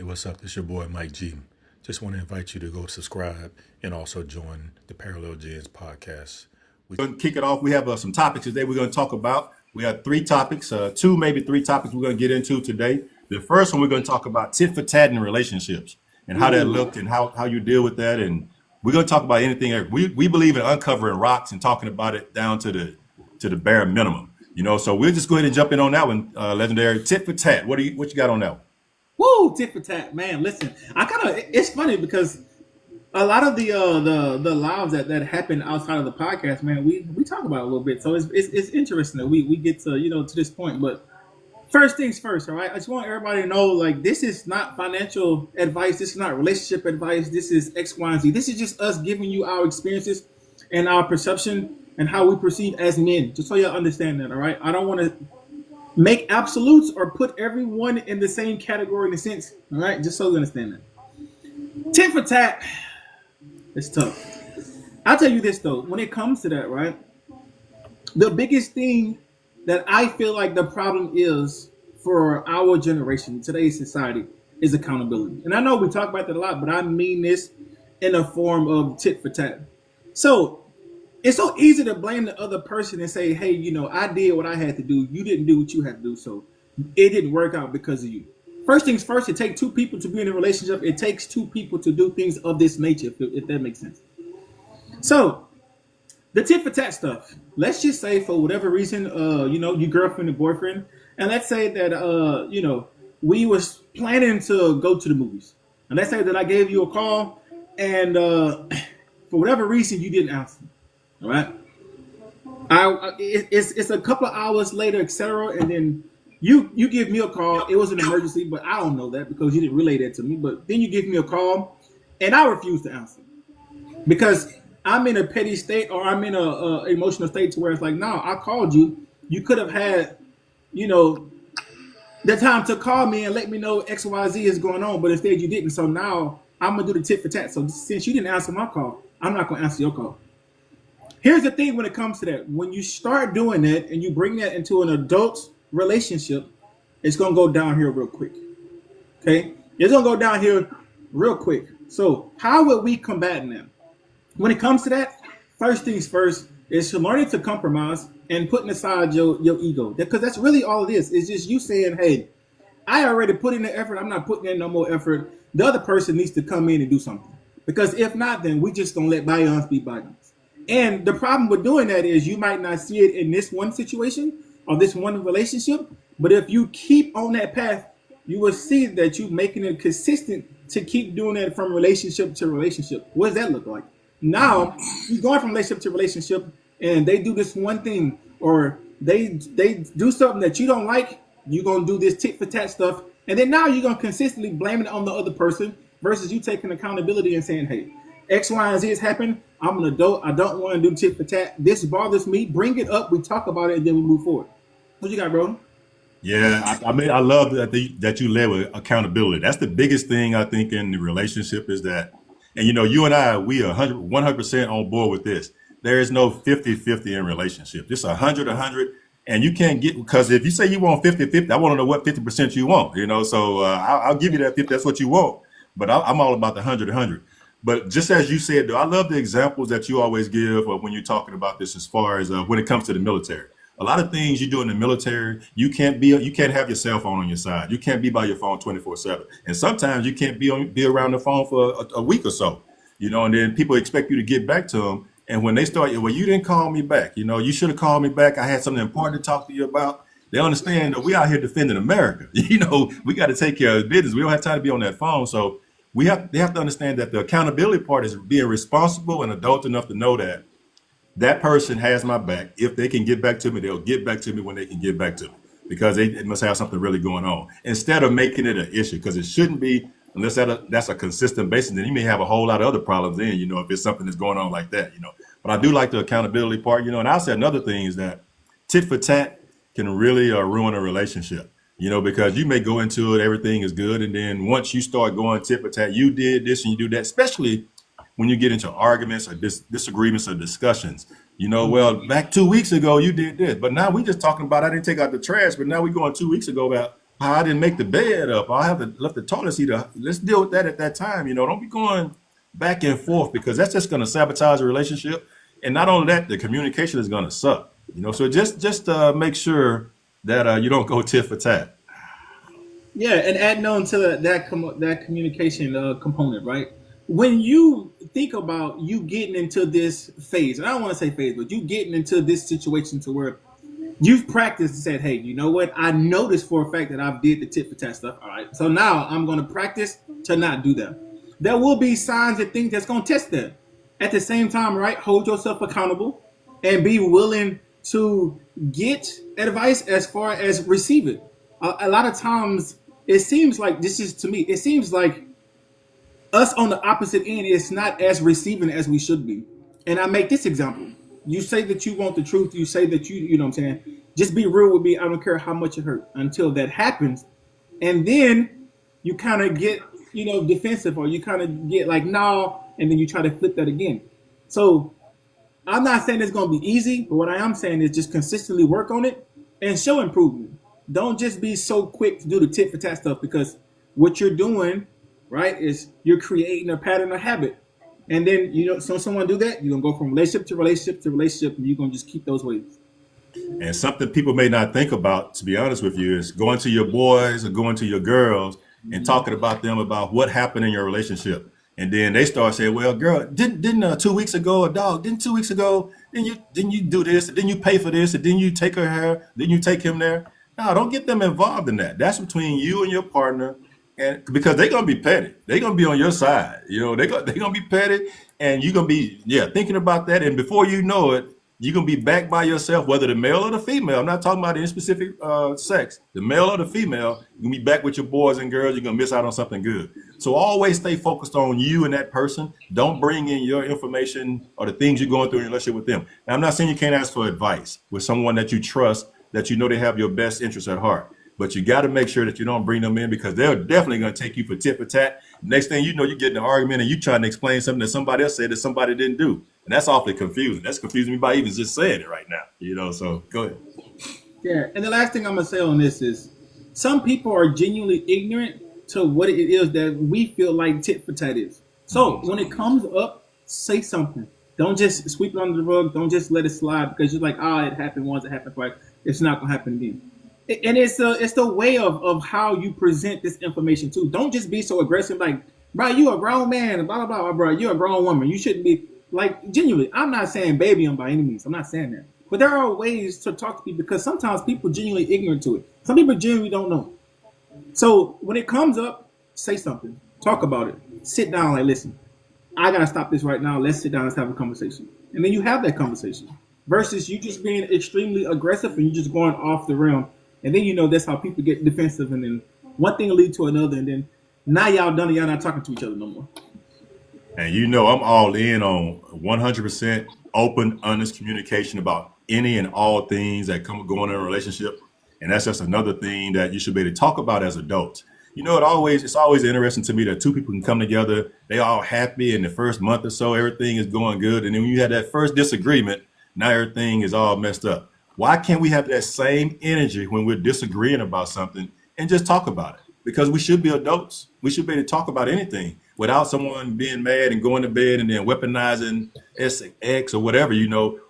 Hey, what's up? This your boy Mike G. Just want to invite you to go subscribe and also join the Parallel Gens podcast. We're going to kick it off. We have some topics today we're going to talk about. We have three topics, two, maybe three topics we're going to get into today. The first one, we're going to talk about tit for tat in relationships and how that looked and how you deal with that. And we're going to talk about anything. We believe in uncovering rocks and talking about it down to the bare minimum. So we'll just go ahead and jump in on that one, Legendary. Tit for tat. What you got on that one? Woo, tit for tat, man. Listen, it's funny because a lot of the lives that happen outside of the podcast, man, we talk about it a little bit. So it's interesting that we get to to this point. But first things first, all right. I just want everybody to know, like, this is not financial advice. This is not relationship advice. This is X, Y, and Z. This is just us giving you our experiences and our perception and how we perceive as men. Just so you understand that, all right. I don't want to make absolutes or put everyone in the same category in a sense, all right? Just so you understand that. Tit for tat, it's tough. I'll tell you this, though. When it comes to that, right, the biggest thing that I feel like the problem is for our generation, today's society, is accountability. And I know we talk about that a lot, but I mean this in a form of tit for tat. So it's so easy to blame the other person and say, hey, I did what I had to do. You didn't do what you had to do. So it didn't work out because of you. First things first, it takes two people to be in a relationship. It takes two people to do things of this nature, if that makes sense. So the tit for tat stuff, let's just say for whatever reason, your girlfriend and boyfriend, and let's say that, we was planning to go to the movies. And let's say that I gave you a call and for whatever reason, you didn't answer. All right. It's a couple of hours later, etc. And then you give me a call. It was an emergency, but I don't know that because you didn't relay that to me. But then you give me a call, and I refuse to answer because I'm in a petty state or I'm in a emotional state to where it's like, no, I called you. You could have had, the time to call me and let me know X, Y, Z is going on, but instead you didn't. So now I'm gonna do the tit for tat. So since you didn't answer my call, I'm not gonna answer your call. Here's the thing when it comes to that. When you start doing that and you bring that into an adult relationship, it's going to go down here real quick. Okay? It's going to go down here real quick. So how would we combat that? When it comes to that, first things first is learning to compromise and putting aside your ego. Because that's really all it is. It's just you saying, hey, I already put in the effort. I'm not putting in no more effort. The other person needs to come in and do something. Because if not, then we just going to let bygones be bygones. And the problem with doing that is you might not see it in this one situation or this one relationship, but if you keep on that path, you will see that you're making it consistent to keep doing that from relationship to relationship. What does that look like? Now, you're going from relationship to relationship and they do this one thing or they do something that you don't like, you're going to do this tit for tat stuff. And then now you're going to consistently blame it on the other person versus you taking accountability and saying, hey, X, Y, and Z has happened. I'm an adult. I don't want to do tit for tat. This bothers me. Bring it up. We talk about it, and then we move forward. What you got, bro? Yeah, I love that you led with accountability. That's the biggest thing I think in the relationship is that, and you and I, we are 100% on board with this. There is no 50-50 in relationship. It's 100-100, and you can't get, because if you say you want 50-50, I want to know what 50% you want, so I'll give you that 50, that's what you want, but I'm all about the 100-100. But just as you said, though, I love the examples that you always give when you're talking about this as far as when it comes to the military. A lot of things you do in the military, you can't have your cell phone on your side. You can't be by your phone 24/7. And sometimes you can't be around the phone for a week or so, and then people expect you to get back to them. And when they start, well, you didn't call me back. You should have called me back. I had something important to talk to you about. They understand that we out here defending America. We got to take care of business. We don't have time to be on that phone. So they have to understand that the accountability part is being responsible and adult enough to know that that person has my back. If they can get back to me, they'll get back to me when they can get back to me because they must have something really going on instead of making it an issue because it shouldn't be unless that's a consistent basis. Then you may have a whole lot of other problems then, if it's something that's going on like that, But I do like the accountability part, and I'll say another thing is that tit for tat can really ruin a relationship. Because you may go into it, everything is good. And then once you start going tit for tat, you did this and you do that, especially when you get into arguments or disagreements or discussions. Well, back 2 weeks ago, you did this. But now we just talking about, I didn't take out the trash, but now we going 2 weeks ago about I didn't make the bed up. I have to left the toilet seat up. Let's deal with that at that time. Don't be going back and forth because that's just going to sabotage a relationship. And not only that, the communication is going to suck. So just make sure that you don't go tit for tat. Yeah, and adding on to that communication component, right? When you think about you getting into this phase, and I don't want to say phase, but you getting into this situation to where you've practiced and said, hey, you know what? I noticed for a fact that I've did the tit for tat stuff. All right, so now I'm going to practice to not do that. There will be signs and things that's going to test that. At the same time, right? Hold yourself accountable and be willing to get advice as far as receive it. A lot of times, it seems like it seems like us on the opposite end is not as receiving as we should be. And I make this example. You say that you want the truth. You say that you know what I'm saying? Just be real with me. I don't care how much it hurt until that happens. And then you kind of get, defensive, or you kind of get like, no, and then you try to flip that again. So I'm not saying it's going to be easy, but what I am saying is just consistently work on it and show improvement. Don't just be so quick to do the tit for tat stuff, because what you're doing, right, is you're creating a pattern or habit. And then, so someone do that, you're going to go from relationship to relationship to relationship, and you're going to just keep those ways. And something people may not think about, to be honest with you, is going to your boys or going to your girls and talking about them about what happened in your relationship. And then they start saying, well, girl, didn't 2 weeks ago, didn't 2 weeks ago, didn't you do this? Didn't you pay for this? And didn't you take her here? Didn't you take him there? No, don't get them involved in that. That's between you and your partner. And because they're going to be petty. They're going to be on your side. They're going to be petty, and you're going to be, thinking about that. And before you know it, you're going to be back by yourself, whether the male or the female. I'm not talking about any specific sex. The male or the female, you're going to be back with your boys and girls. You're going to miss out on something good. So always stay focused on you and that person. Don't bring in your information or the things you're going through in your relationship with them. Now, I'm not saying you can't ask for advice with someone that you trust, that you know they have your best interests at heart. But you got to make sure that you don't bring them in, because they're definitely going to take you for tit for tat. Next thing you know, you get in an argument and you trying to explain something that somebody else said that somebody didn't do. And that's awfully confusing. That's confusing me by even just saying it right now. So go ahead. Yeah. And the last thing I'm going to say on this is some people are genuinely ignorant to what it is that we feel like tit for tat is. So when it comes up, say something. Don't just sweep it under the rug. Don't just let it slide because you're like, it happened once, it happened twice. It's not going to happen again. And it's the way of how you present this information too. Don't just be so aggressive, like, bro, you a grown man, blah, blah, blah, bro, you're a grown woman. You shouldn't be, like, genuinely, I'm not saying baby them by any means. I'm not saying that. But there are ways to talk to people, because sometimes people genuinely ignorant to it. Some people genuinely don't know. So when it comes up, say something. Talk about it. Sit down, like, listen, I got to stop this right now. Let's sit down, let's have a conversation. And then you have that conversation. Versus you just being extremely aggressive and you just going off the realm. And then, that's how people get defensive. And then one thing will lead to another. And then now y'all done and y'all not talking to each other no more. And I'm all in on 100% open, honest communication about any and all things that go on in a relationship. And that's just another thing that you should be able to talk about as adults. It's always interesting to me that two people can come together. They all happy in the first month or so. Everything is going good. And then when you have that first disagreement, now everything is all messed up. Why can't we have that same energy when we're disagreeing about something and just talk about it? Because we should be adults. We should be able to talk about anything without someone being mad and going to bed and then weaponizing X or whatever,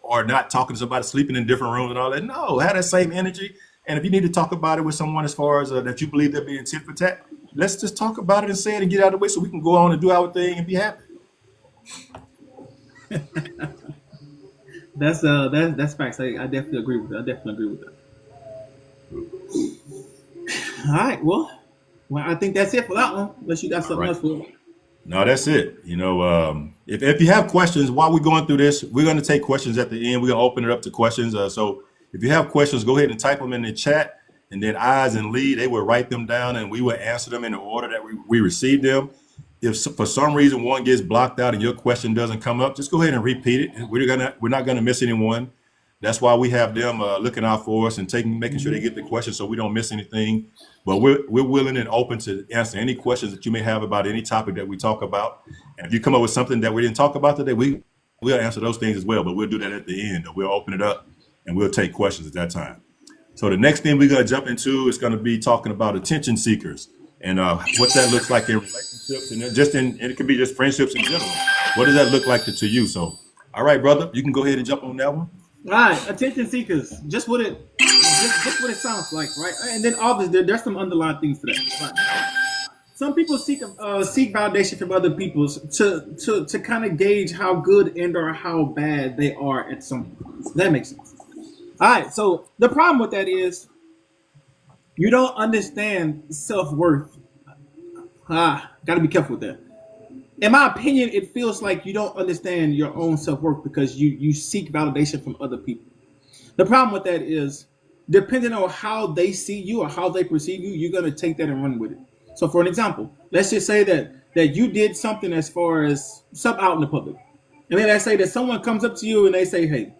or not talking to somebody, sleeping in different rooms and all that. No, have that same energy. And if you need to talk about it with someone as far as that you believe they're being tit for tat, let's just talk about it and say it and get out of the way so we can go on and do our thing and be happy. That's facts. I definitely agree with that. All right. Well, I think that's it for that one. Unless you got something else for it. No, that's it. If you have questions while we're going through this, we're going to take questions at the end. We're going to open it up to questions. So if you have questions, go ahead and type them in the chat, and then Eyes and Lee, they will write them down and we will answer them in the order that we received them. If for some reason one gets blocked out and your question doesn't come up, just go ahead and repeat it. We're not gonna miss anyone. That's why we have them looking out for us and making sure they get the question so we don't miss anything. But we're willing and open to answer any questions that you may have about any topic that we talk about. And if you come up with something that we didn't talk about today, we'll answer those things as well. But we'll do that at the end. We'll open it up and we'll take questions at that time. So the next thing we're going to jump into is going to be talking about attention seekers and what that looks like in relationships and and it could be just friendships in general. What does that look like to you? So, all right, brother, you can go ahead and jump on that one. All right, attention seekers. Just what it sounds like, right? And then obviously there's some underlying things to that. Right? Some people seek validation from other people to kind of gauge how good and or how bad they are at something. That makes sense. All right. So the problem with that is you don't understand self-worth. Got to be careful with that. In my opinion, it feels like you don't understand your own self-worth because you seek validation from other people. The problem with that is, depending on how they see you or how they perceive you, you're going to take that and run with it. So for an example, let's just say that you did something as far as something out in the public. And then let's say that someone comes up to you and they say, hey,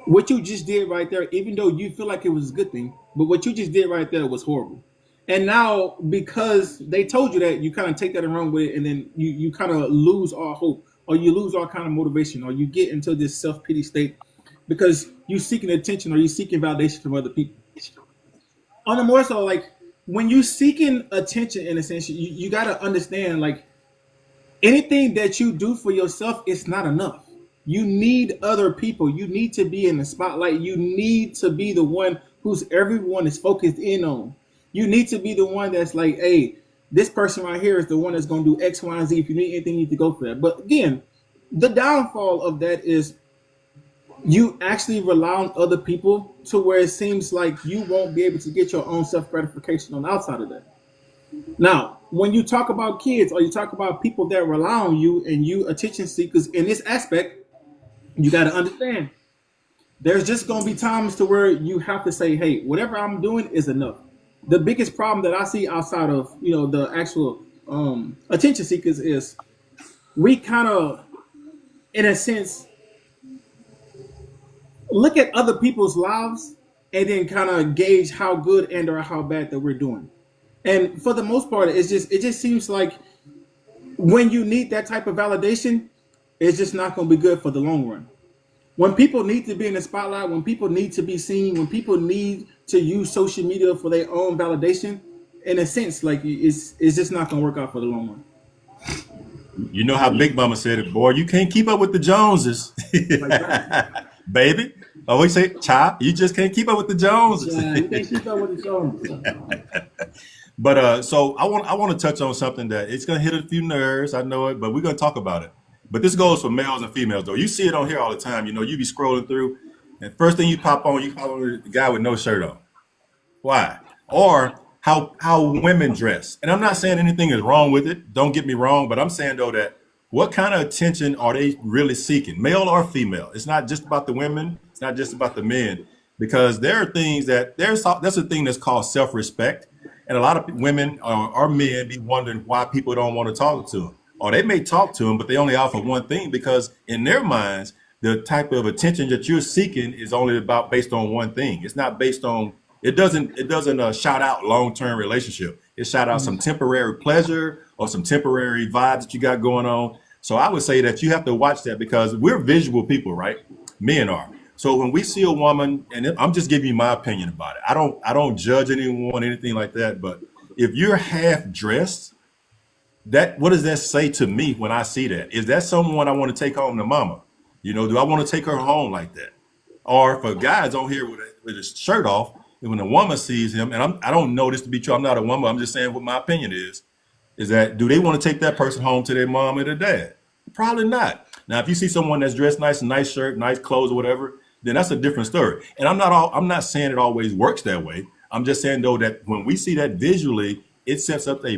what you just did right there, even though you feel like it was a good thing, but what you just did right there was horrible. And now because they told you that, you kind of take that and run with it, and then you kind of lose all hope, or you lose all kind of motivation, or you get into this self-pity state because you're seeking attention or you're seeking validation from other people. On the more so, like, when you're seeking attention, in a sense, you got to understand, like, anything that you do for yourself is not enough. You need other people. You need to be in the spotlight. You need to be the one who's everyone is focused in on. You need to be the one that's like, hey, this person right here is the one that's going to do X, Y, and Z. If you need anything, you need to go for that. But again, the downfall of that is you actually rely on other people to where it seems like you won't be able to get your own self-gratification on the outside of that. Now, when you talk about kids or you talk about people that rely on you and you attention seekers in this aspect, you got to understand there's just going to be times to where you have to say, hey, whatever I'm doing is enough. The biggest problem that I see outside of, the actual attention seekers is we kind of, in a sense, look at other people's lives and then kind of gauge how good and or how bad that we're doing. And for the most part, it just seems like when you need that type of validation, it's just not going to be good for the long run. When people need to be in the spotlight, when people need to be seen, when people need to use social media for their own validation, in a sense, like it's just not going to work out for the long run. You know how Big Mama said it, boy, you can't keep up with the Joneses. Baby. Oh, we say, child, you just can't keep up with the Joneses. Yeah, you can't keep up with the Joneses. But so I want to touch on something that it's going to hit a few nerves. I know it, but we're going to talk about it. But this goes for males and females, though. You see it on here all the time. You be scrolling through, and first thing you pop on the guy with no shirt on. Why? Or how women dress. And I'm not saying anything is wrong with it. Don't get me wrong, but I'm saying, though, that what kind of attention are they really seeking, male or female? It's not just about the women. It's not just about the men, because there are things there's a thing that's called self-respect. And a lot of women or men be wondering why people don't want to talk to them. Or they may talk to them, but they only offer one thing, because in their minds, the type of attention that you're seeking is only based on one thing. It's not based on, it doesn't shout out long-term relationship. It shout out some temporary pleasure or some temporary vibes that you got going on. So I would say that you have to watch that, because we're visual people, right? Men are. So when we see a woman, and I'm just giving you my opinion about it. I don't judge anyone, anything like that. But if you're half dressed, what does that say to me when I see that? Is that someone I want to take home to mama? Do I want to take her home like that? Or if a guy's on here with his shirt off, and when a woman sees him, and I don't know this to be true, I'm not a woman, I'm just saying what my opinion is that do they want to take that person home to their mom or their dad? Probably not. Now, if you see someone that's dressed nice, a nice shirt, nice clothes or whatever, then that's a different story. And I'm not saying it always works that way. I'm just saying, though, that when we see that visually, it sets up a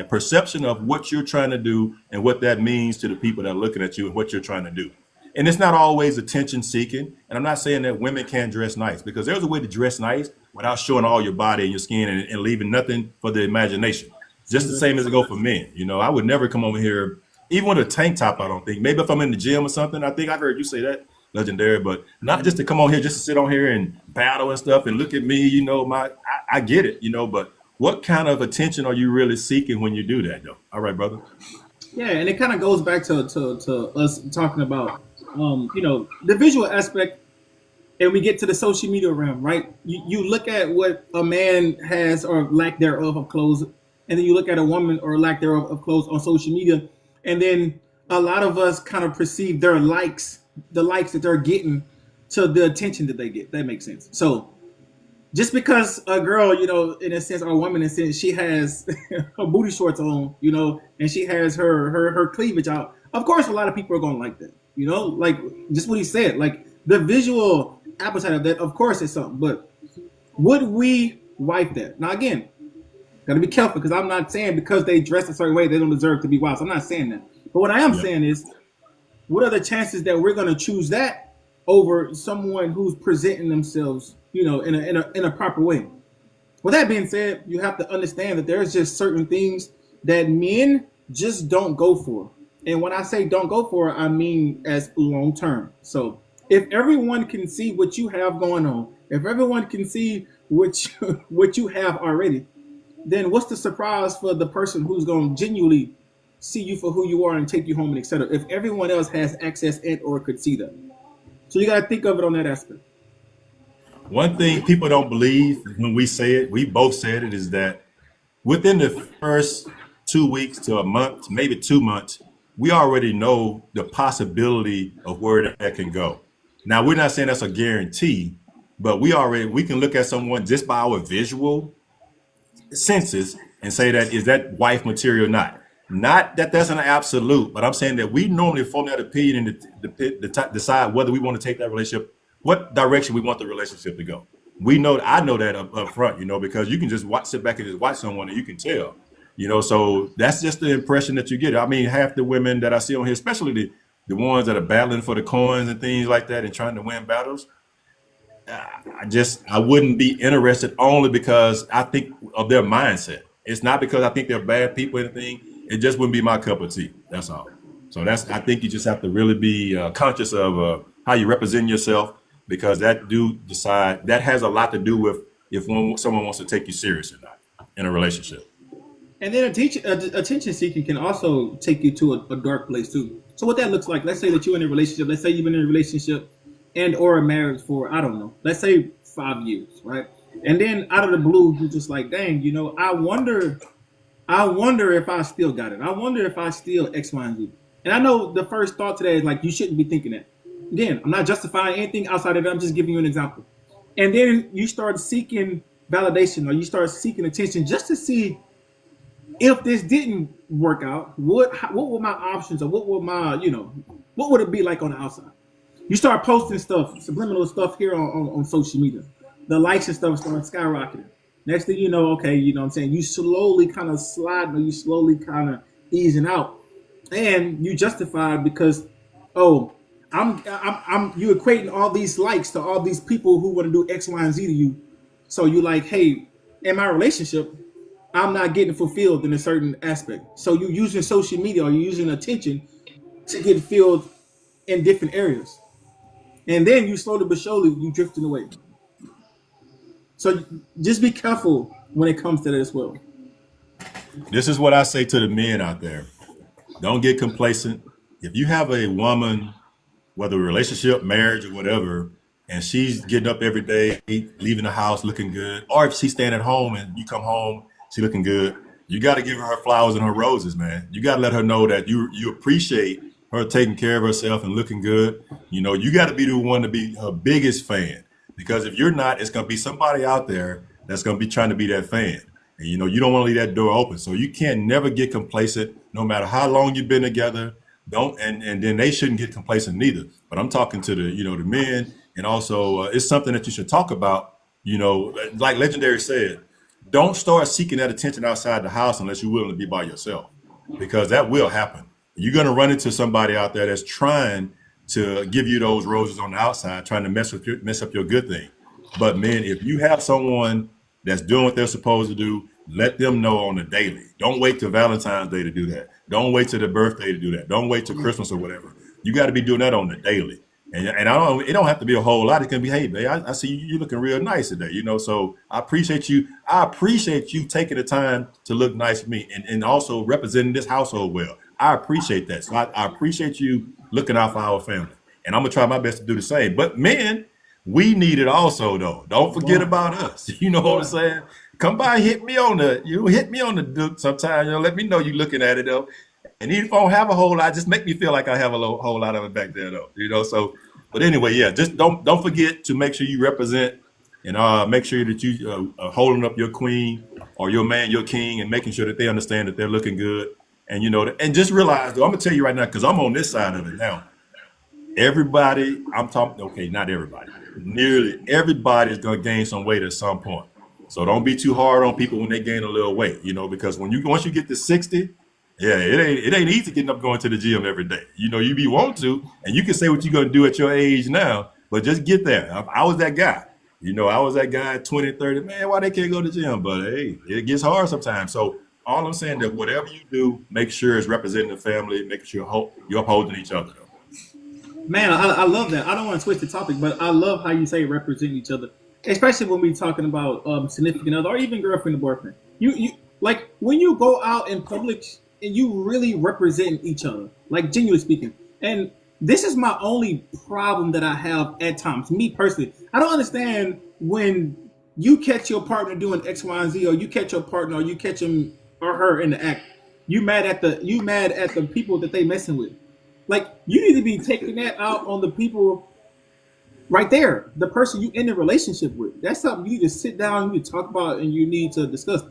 perception of what you're trying to do and what that means to the people that are looking at you and what you're trying to do. And it's not always attention seeking. And I'm not saying that women can't dress nice, because there's a way to dress nice without showing all your body and your skin and leaving nothing for the imagination. Just the same as it go for men. I would never come over here, even with a tank top, I don't think. Maybe if I'm in the gym or something, I think I've heard you say that, legendary, but not just to come on here, just to sit on here and battle and stuff and look at me, I get it, but what kind of attention are you really seeking when you do that, though? All right, brother. Yeah, and it kind of goes back to us talking about, the visual aspect. and we get to the social media realm, right? You look at what a man has or lack thereof of clothes, and then you look at a woman or lack thereof of clothes on social media, and then a lot of us kind of perceive their likes, the likes that they're getting, to the attention that they get. That makes sense. So just because a girl, in a sense, or a woman in a sense, she has her booty shorts on, and she has her cleavage out, of course, a lot of people are going to like that. Like just what he said, like the visual appetite of that, of course, is something. But would we wife that? Now, again, got to be careful because I'm not saying because they dress a certain way they don't deserve to be wives. I'm not saying that. But what I am saying is, what are the chances that we're going to choose that over someone who's presenting themselves, in a proper way? With that being said, you have to understand that there's just certain things that men just don't go for. And when I say don't go for, I mean as long term. So if everyone can see what you have going on, if everyone can see what you have already, then what's the surprise for the person who's going to genuinely see you for who you are and take you home and etc. if everyone else has access and or could see that? So you got to think of it on that aspect. One thing people don't believe when we say it, we both said it, is that within the first 2 weeks to a month, maybe 2 months, we already know the possibility of where that can go. Now, we're not saying that's a guarantee, but we can look at someone just by our visual senses and say that is that wife material or not. Not that that's an absolute, but I'm saying that we normally form that opinion and decide whether we want to take that relationship, what direction we want the relationship to go. I know that up front, because you can just sit back and just watch someone and you can tell, so that's just the impression that you get. I mean, half the women that I see on here, especially the ones that are battling for the coins and things like that and trying to win battles, I wouldn't be interested only because I think of their mindset. It's not because I think they're bad people or anything. It just wouldn't be my cup of tea. That's all. So I think you just have to really be conscious of how you represent yourself, because that has a lot to do with if someone wants to take you serious or not in a relationship. And then attention seeking can also take you to a dark place too. So what that looks like, let's say that you're in a relationship. Let's say you've been in a relationship and or a marriage for, I don't know, let's say 5 years, right? And then out of the blue, you're just like, dang, I wonder if I still got it. I wonder if I still X, Y, and Z. And I know the first thought today is like, you shouldn't be thinking that. Again, I'm not justifying anything outside of it. I'm just giving you an example. And then you start seeking validation, or you start seeking attention just to see if this didn't work out, what were my options, or what would it be like on the outside? You start posting stuff, subliminal stuff here on social media. The likes and stuff start skyrocketing. Next thing you know, okay, what I'm saying, you slowly kind of sliding, or you slowly kind of easing out, and you justify because, you equating all these likes to all these people who want to do X, Y, and Z to you. So you like, hey, in my relationship, I'm not getting fulfilled in a certain aspect. So you're using social media, or you're using attention to get filled in different areas. And then you slowly but surely, you drifting away. So just be careful when it comes to that as well. This is what I say to the men out there. Don't get complacent. If you have a woman, whether a relationship, marriage, or whatever, and she's getting up every day, leaving the house looking good, or if she's staying at home and you come home, she's looking good, you got to give her flowers and her roses, man. You got to let her know that you appreciate her taking care of herself and looking good. You got to be the one to be her biggest fan, because if you're not, it's going to be somebody out there that's going to be trying to be that fan. And, you don't want to leave that door open. So you can't never get complacent, no matter how long you've been together. And then they shouldn't get complacent neither. But I'm talking to the men, and also it's something that you should talk about. Like Legendary said, don't start seeking that attention outside the house unless you're willing to be by yourself, because that will happen. You're going to run into somebody out there that's trying to give you those roses on the outside, trying to mess up your good thing. But men, if you have someone that's doing what they're supposed to do, let them know on the daily. Don't wait till Valentine's Day to do that. Don't wait till their birthday to do that. Don't wait till Christmas or whatever. You got to be doing that on the daily. And it don't have to be a whole lot. It can be, hey, babe, I see you looking real nice today. So I appreciate you. I appreciate you taking the time to look nice for me, and also representing this household well. I appreciate that. So I appreciate you looking out for our family. And I'm going to try my best to do the same. But men, We need it also, though. Don't forget Boy, about us. You know what I'm boy. saying? Come by, hit me on the Duke sometime. Let me know you looking at it though. And even if I don't have a whole lot, just make me feel like I have a whole lot of it back there though. So. But anyway, yeah, just don't forget to make sure you represent and make sure that you are holding up your queen or your man, your king, and making sure that they understand that they're looking good. And and just realize though, I'm gonna tell you right now because I'm on this side of it now. Everybody, I'm talking, okay, not everybody, nearly everybody is going to gain some weight at some point. So don't be too hard on people when they gain a little weight, because once you get to 60, yeah, it ain't easy getting up going to the gym every day. You be want to, and you can say what you're going to do at your age now, but just get there. I was that guy. I was that guy at 20, 30. Man, why they can't go to the gym? But hey, it gets hard sometimes. So all I'm saying that whatever you do, make sure it's representing the family, making sure you're upholding each other. Man, I love that. I don't want to switch the topic, but I love how you say represent each other, especially when we're talking about significant other or even girlfriend or boyfriend. You like when you go out in public and you really represent each other, like genuinely speaking. And this is my only problem that I have at times. Me personally, I don't understand when you catch your partner doing X, Y, and Z, or you catch your partner, or you catch him or her in the act. You mad at the people that they messing with. Like, you need to be taking that out on the people right there, the person you in a relationship with. That's something you need to sit down, you need to talk about, and you need to discuss.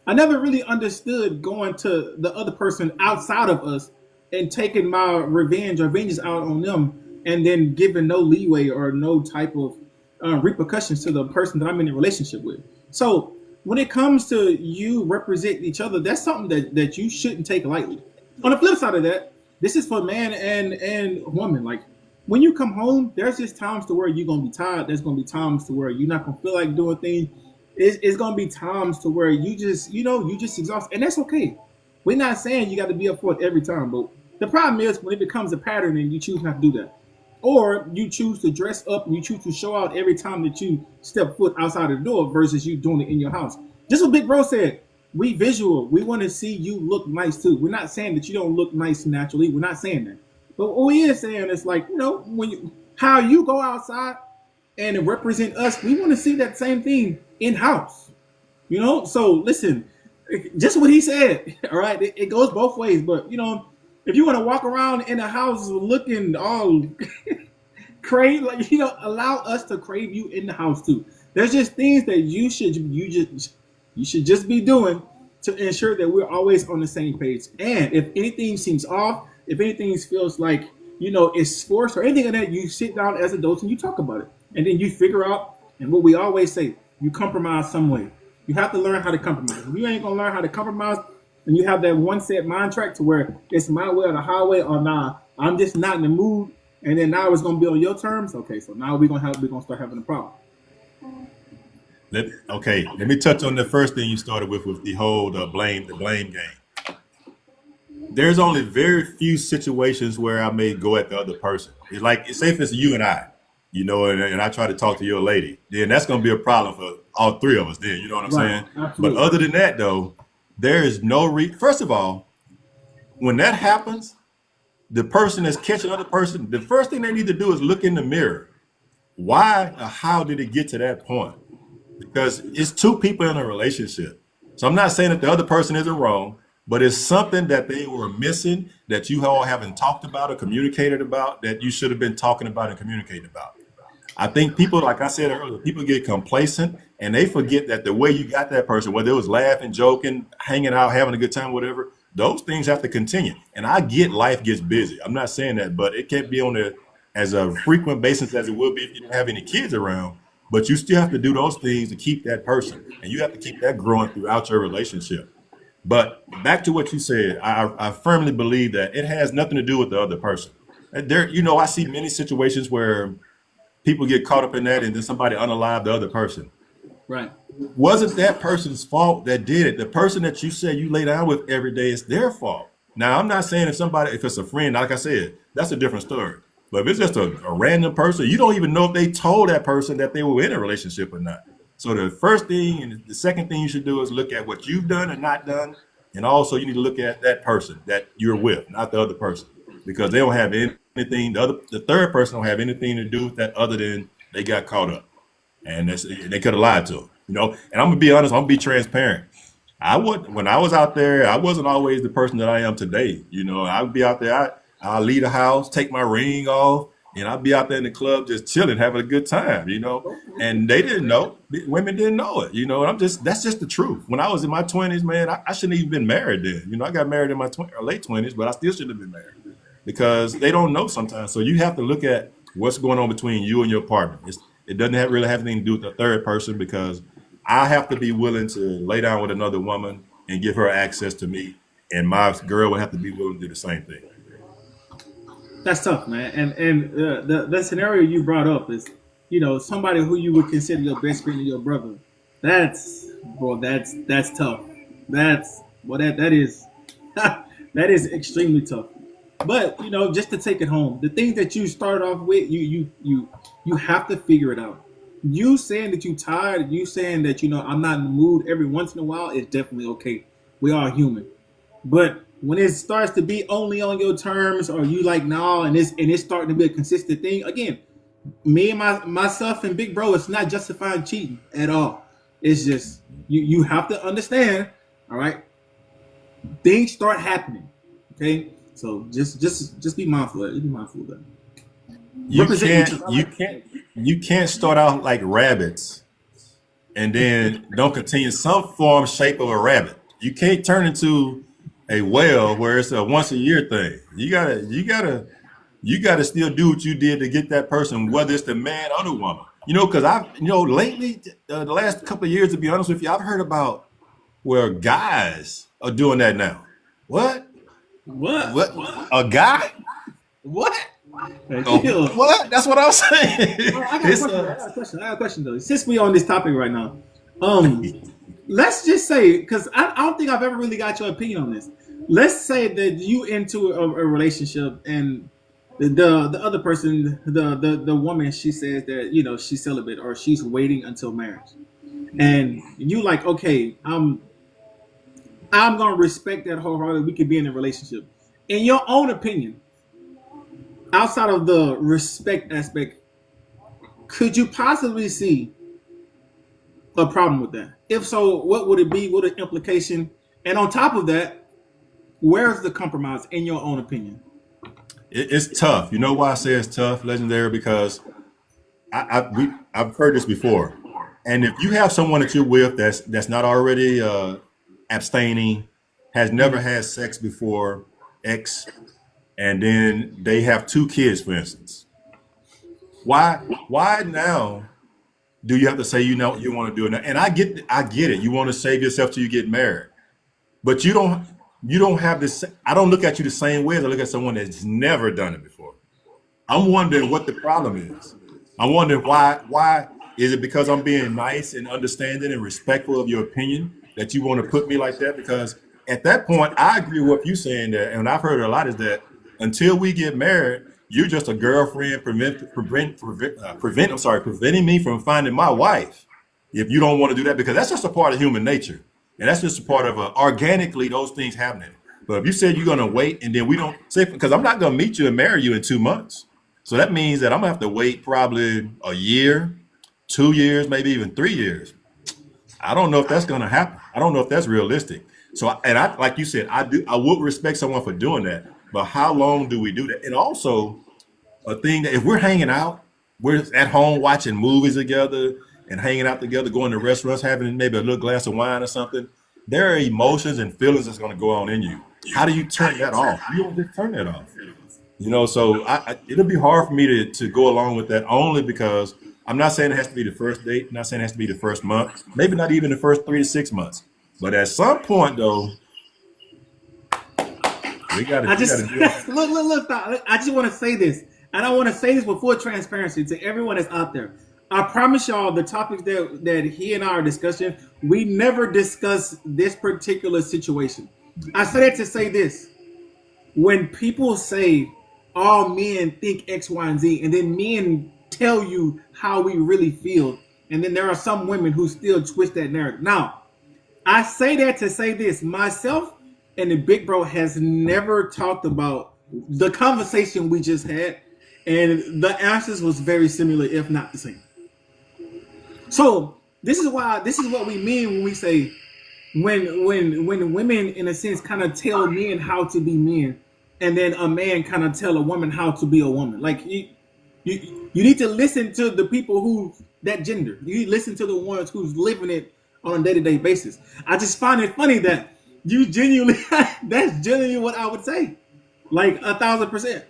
I never really understood going to the other person outside of us and taking my revenge or vengeance out on them and then giving no leeway or no type of repercussions to the person that I'm in a relationship with. So when it comes to you representing each other, that's something that you shouldn't take lightly. On the flip side of that, this is for man and woman. Like when you come home, there's just times to where you're gonna be tired. There's gonna be times to where you're not gonna feel like doing things. It's gonna be times to where you just exhausted, and that's okay. We're not saying you got to be up for it every time, but the problem is when it becomes a pattern and you choose not to do that, or you choose to dress up and you choose to show out every time that you step foot outside the door versus you doing it in your house. Just what Big Bro said. We visual. We want to see you look nice too. We're not saying that you don't look nice naturally. We're not saying that. But what we is saying is like, how you go outside and represent us, we want to see that same thing in house. So listen, just what he said. All right, it goes both ways. But if you want to walk around in the house looking all crave, allow us to crave you in the house too. There's just things that you should just be doing to ensure that we're always on the same page. And if anything seems off, if anything feels like, it's forced or anything like that, you sit down as adults and you talk about it. And then you figure out, and what we always say, you compromise some way. You have to learn how to compromise. If you ain't going to learn how to compromise, and you have that one set mind track to where it's my way or the highway, or nah, I'm just not in the mood, and then now it's going to be on your terms. Okay, so now we're going to start having a problem. Let me touch on the first thing you started with the whole blame game. There's only very few situations where I may go at the other person. It's like, say if it's you and I, and I try to talk to your lady, then that's going to be a problem for all three of us then, you know what I'm saying? Absolutely. But other than that though, there is no first of all, when that happens, the person that's catching other person, the first thing they need to do is look in the mirror. Why or how did it get to that point? Because it's two people in a relationship. So I'm not saying that the other person isn't wrong, but it's something that they were missing that you all haven't talked about or communicated about that you should have been talking about and communicating about. I think people, like I said earlier, people get complacent and they forget that the way you got that person, whether it was laughing, joking, hanging out, having a good time, whatever, those things have to continue. And I get life gets busy. I'm not saying that, but it can't be on as a frequent basis as it will be if you don't have any kids around. But you still have to do those things to keep that person, and you have to keep that growing throughout your relationship. But back to what you said, I firmly believe that it has nothing to do with the other person. There, I see many situations where people get caught up in that, and then somebody unalive the other person. Right. Wasn't that person's fault that did it? The person that you said you lay down with every day is their fault. Now, I'm not saying if it's a friend, like I said, that's a different story. But if it's just a random person, you don't even know if they told that person that they were in a relationship or not. So the first thing and the second thing you should do is look at what you've done and not done. And also you need to look at that person that you're with, not the other person, because they don't have anything. The third person don't have anything to do with that other than They got caught up, and they could have lied to him. And I'm gonna be honest. I'm gonna be transparent. When I was out there, I wasn't always the person that I am today. I'd be out there. I'll leave the house, take my ring off, and I'd be out there in the club just chilling, having a good time. And they didn't know. The women didn't know it. That's just the truth. When I was in my 20s, man, I shouldn't even been married then. I got married in my late 20s, but I still shouldn't have been married because they don't know sometimes. So you have to look at what's going on between you and your partner. It doesn't really have anything to do with the third person because I have to be willing to lay down with another woman and give her access to me, and my girl would have to be willing to do the same thing. That's tough, man. And the scenario you brought up is, somebody who you would consider your best friend or your brother. That's tough. That is that is extremely tough. But just to take it home, the things that you started off with, you have to figure it out. You saying that you tired, you saying that I'm not in the mood every once in a while is definitely okay. We are human. But when it starts to be only on your terms, or you like no, and it's starting to be a consistent thing, again, me and myself and Big Bro, it's not justifying cheating at all. It's just you have to understand, all right? Things start happening. Okay? So just be mindful of it. Be mindful of that. You can't start out like rabbits and then don't continue some form, shape of a rabbit. You can't turn into a whale where it's a once a year thing. You gotta still do what you did to get that person, whether it's the man or the woman. Because lately, the last couple of years, to be honest with you, I've heard about where guys are doing that now. What? A guy? What? Oh, what? That's what I was saying. I got a question though. Since we on this topic right now, let's just say, because I don't think I've ever really got your opinion on this. Let's say that you into a relationship and the other person, the woman, she says that she's celibate or she's waiting until marriage, and you like, okay, I'm gonna respect that wholeheartedly. We could be in a relationship. In your own opinion, outside of the respect aspect, could you possibly see a problem with that? If so, what would it be? What the implication? And on top of that, where's the compromise in your own opinion? It's tough. You know why I say it's tough, Legendary? Because I've heard this before. And if you have someone that you're with that's not already abstaining, has never had sex before, and then they have 2 kids, for instance, why now do you have to say you want to do it? And I get it. You want to save yourself till you get married, but you don't have this. I don't look at you the same way as I look at someone that's never done it before. I'm wondering what the problem is. I'm wondering why is it because I'm being nice and understanding and respectful of your opinion that you want to put me like that? Because at that point, I agree with what you're saying there, and I've heard it a lot, is that until we get married, you're just a girlfriend preventing me from finding my wife. If you don't want to do that, because that's just a part of human nature. And that's just a part of organically those things happening. But if you said you're going to wait and then we don't say, because I'm not going to meet you and marry you in 2 months. So that means that I'm going to have to wait probably a year, 2 years, maybe even 3 years. I don't know if that's going to happen. I don't know if that's realistic. So, I like you said, I would respect someone for doing that. But how long do we do that? And also a thing that if we're hanging out, we're at home watching movies together and hanging out together, going to restaurants, having maybe a little glass of wine or something, there are emotions and feelings that's going to go on in you. How do you turn that off? You don't just turn that off. So it'll be hard for me to go along with that, only because I'm not saying it has to be the first date. I'm not saying it has to be the first month, maybe not even the first 3 to 6 months. But at some point, though, we got to do it. Look, I just want to say this. And I want to say this with full transparency to everyone that's out there. I promise y'all the topics that he and I are discussing, we never discuss this particular situation. I say that to say this. When people say all men think X, Y, and Z, and then men tell you how we really feel, and then there are some women who still twist that narrative. Now, I say that to say this. Myself and the Big Bro has never talked about the conversation we just had. and the answers was very similar, if not the same. So this is what we mean when we say when women in a sense kind of tell men how to be men, and then a man kind of tell a woman how to be a woman. Like you need to listen to the people who that gender. You listen to the ones who's living it on a day-to-day basis. I just find it funny that you genuinely that's genuinely what I would say. Like 1,000%.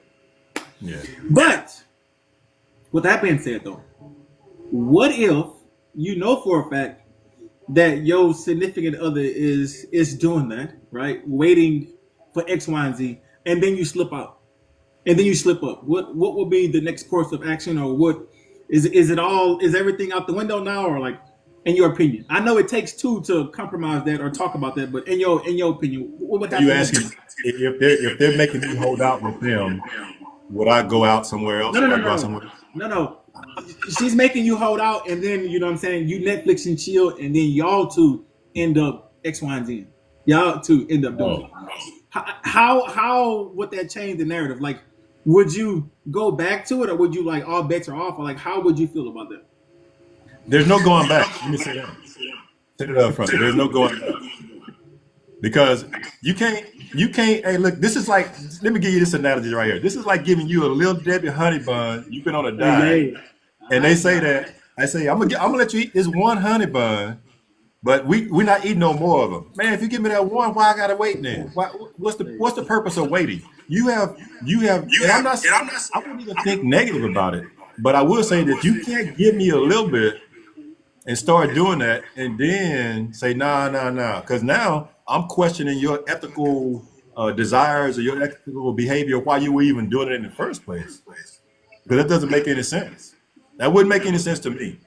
Yeah. But with that being said though, what if you know for a fact that your significant other is doing that, right? Waiting for X, Y, and Z, and then you slip out. And then you slip up. What will be the next course of action, or what is everything out the window now, or like in your opinion? I know it takes two to compromise that or talk about that, but in your opinion, what would happen? You asking if they're making me hold out with them, would I go out somewhere else? No. She's making you hold out, and then you know what I'm saying, you Netflix and chill, and then y'all two end up X, Y, and Z. Y'all two end up doing it. How would that change the narrative? Like, would you go back to it, or would you like all bets are off, or like how would you feel about that? There's no going back. Let me say that. Set it up front. There's no going back. Because you can't, hey, look, this is like, let me give you this analogy right here. This is like giving you a little Debbie honey bun. You've been on a diet. And they say that, I say, I'm gonna let you eat this one honey bun, but we're not eating no more of them. Man, if you give me that one, why I gotta wait then? What's the purpose of waiting? I wouldn't even think negative about it, but I will say that you can't give me a little bit and start doing that and then say, nah, because now I'm questioning your ethical desires or your ethical behavior, why you were even doing it in the first place. Because that doesn't make any sense. That wouldn't make any sense to me.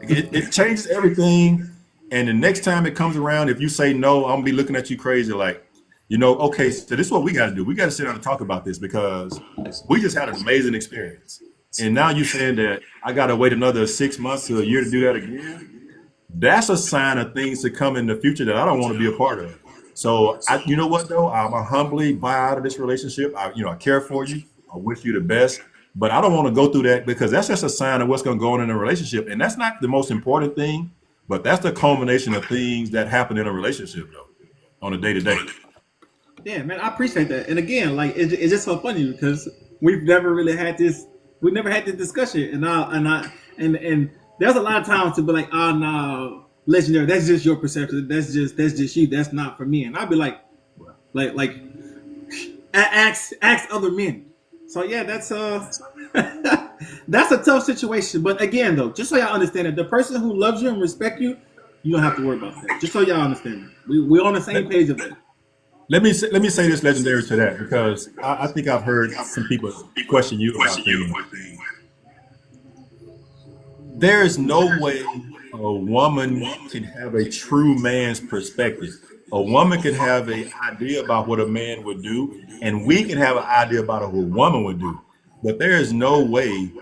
It changes everything. And the next time it comes around, if you say no, I'm gonna be looking at you crazy like, okay, so this is what we got to do. We got to sit down and talk about this because we just had an amazing experience. And now you're saying that I got to wait another 6 months to a year to do that again. That's a sign of things to come in the future that I don't want to be a part of. So you know what though? I'm gonna humbly buy out of this relationship. I care for you. I wish you the best. But I don't want to go through that because that's just a sign of what's going to go on in a relationship. And that's not the most important thing, but that's the culmination of things that happen in a relationship, though, on a day-to-day. Yeah, man, I appreciate that. And again, like, it's just so funny because we've never really had this, we never had this discussion. And there's a lot of times to be like, oh, no, legendary, that's just your perception. That's just you. That's not for me. And I'd be like ask other men. So yeah, that's that's a tough situation. But again, though, just so y'all understand it, the person who loves you and respect you, you don't have to worry about that. Just so y'all understand it. We're on the same page of that. Let me say this legendary to that because I think I've heard some people question you about things. There is no way a woman can have a true man's perspective. A woman can have an idea about what a man would do, and we can have an idea about what a woman would do. But there is no way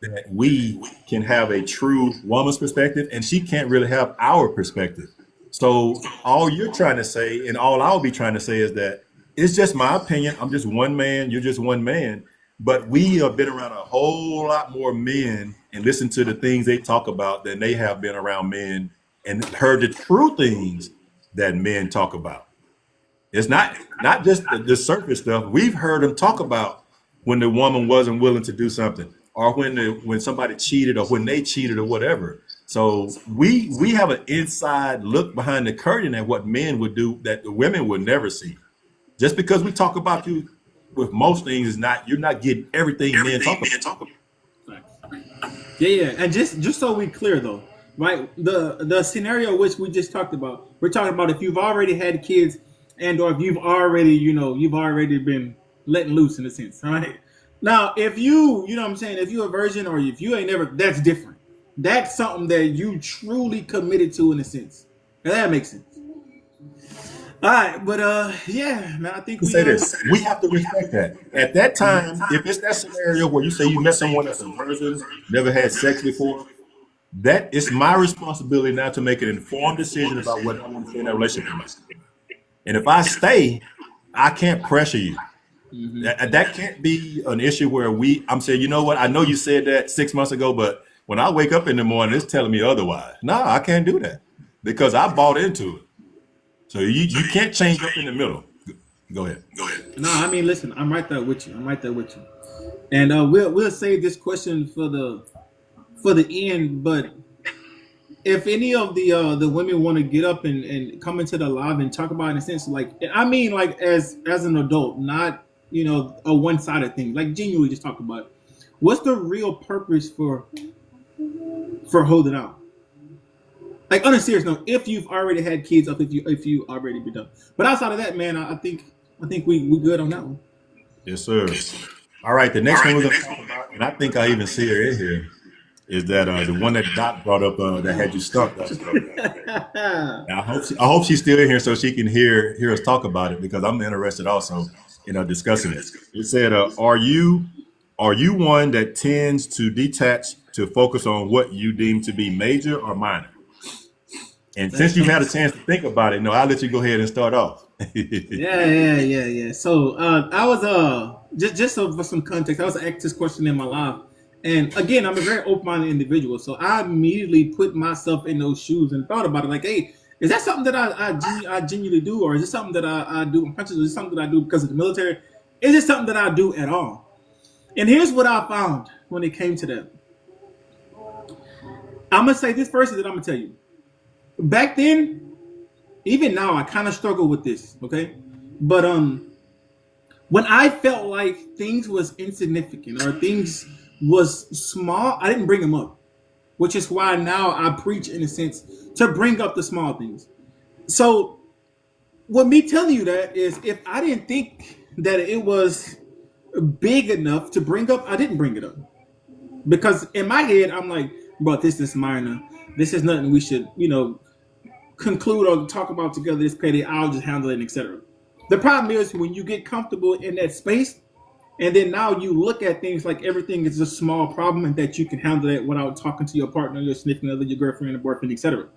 that we can have a true woman's perspective, and she can't really have our perspective. So all you're trying to say, and all I'll be trying to say is that it's just my opinion. I'm just one man. You're just one man. But we have been around a whole lot more men and listened to the things they talk about than they have been around men and heard the true things that men talk about. It's not just the surface stuff. We've heard them talk about when the woman wasn't willing to do something, or when somebody cheated, or when they cheated, or whatever. So we have an inside look behind the curtain at what men would do that the women would never see. Just because we talk about you with most things is not, you're not getting everything men talk about. Yeah, and just so we clear though, right? The scenario which we just talked about, we're talking about if you've already had kids and or if you've already been letting loose in a sense, right? Now, if you know what I'm saying, if you're a virgin or if you ain't never, that's different. That's something that you truly committed to in a sense. And that makes sense. All right, but yeah, man, I think we say this. We have to respect that. At that time, if it's that scenario where you say you met someone that's a virgin, never had sex before, that is my responsibility now to make an informed decision about what I want to stay in that relationship with. And if I stay, I can't pressure you. That can't be an issue where I'm saying, you know what? I know you said that 6 months ago, but when I wake up in the morning, it's telling me otherwise. No, I can't do that because I bought into it. So you can't change up in the middle. Go ahead. No, I mean, listen, I'm right there with you. And we'll save this question for the end. But if any of the women want to get up and come into the live and talk about it in a sense, like, I mean, like as an adult, not a one-sided thing, like genuinely just talk about it. What's the real purpose for holding out? Like, on a serious note, if you've already had kids, or if you already been done. But outside of that, man, I think we good on that one. Yes, sir. All right, the next one we're gonna talk about, and I think I even see her in here, is that the one that Doc brought up that had you stuck. I hope she's still in here so she can hear us talk about it, because I'm interested also in discussing it. It said, are you one that tends to detach to focus on what you deem to be major or minor? And since you had a chance to think about it, I'll let you go ahead and start off. Yeah. So I was just for some context, I was asked this question in my life, and again, I'm a very open-minded individual, so I immediately put myself in those shoes and thought about it. Like, hey, is that something that I genuinely do, or is it something that I do in punches? Is it something that I do because of the military? Is it something that I do at all? And here's what I found when it came to that. I'm gonna say this first, and then I'm gonna tell you. Back then, even now, I kind of struggle with this, okay? But when I felt like things was insignificant or things was small, I didn't bring them up, which is why now I preach, in a sense, to bring up the small things. So what me telling you that is, if I didn't think that it was big enough to bring up, I didn't bring it up. Because in my head, I'm like, bro, this is minor. This is nothing we should, conclude or talk about together. This petty, I'll just handle it, etc. The problem is when you get comfortable in that space, and then now you look at things like everything is a small problem, and that you can handle it without talking to your partner, your significant other, your girlfriend, your boyfriend, etc.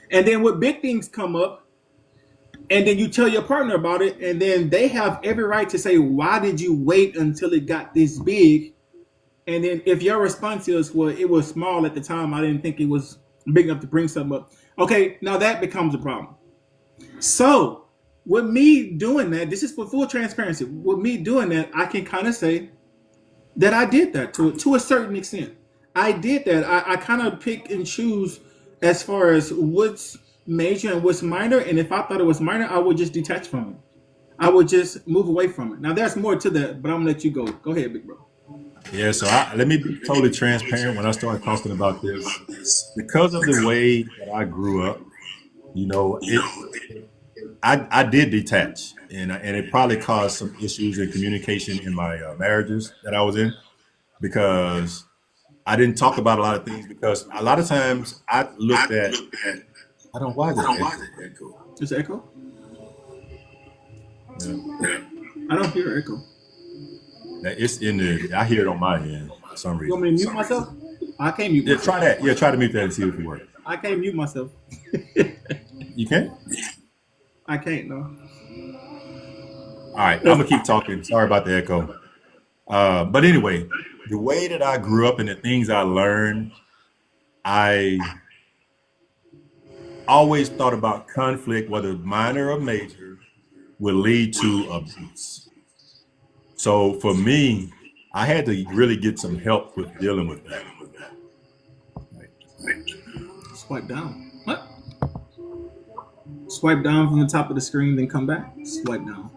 And then when big things come up, and then you tell your partner about it, and then they have every right to say, why did you wait until it got this big? And then if your response is, well, it was small at the time, I didn't think it was big enough to bring something up. Okay, now that becomes a problem. So with me doing that, this is for full transparency. With me doing that, I can kind of say that I did that to a certain extent. I did that. I kind of pick and choose as far as what's major and what's minor. And if I thought it was minor, I would just detach from it. I would just move away from it. Now there's more to that, but I'm gonna let you go. Go ahead, big bro. Yeah, so let me be totally transparent when I start talking about this. Because of the way that I grew up, I did detach, and it probably caused some issues in communication in my marriages that I was in, because I didn't talk about a lot of things, because a lot of times I looked at, I don't, why is it echo? Is it echo? Yeah. I don't hear echo. It's in the, I hear it on my end for some reason. You want me to mute myself? I can't mute myself. Try that. Yeah, try to mute that and see if it works. I can't mute myself. You can't? I can't, no. All right, I'm gonna keep talking. Sorry about the echo. But anyway, the way that I grew up and the things I learned, I always thought about conflict, whether minor or major, would lead to abuse. So for me, I had to really get some help with dealing with that. Swipe down. What? Swipe down from the top of the screen, then come back. Swipe down.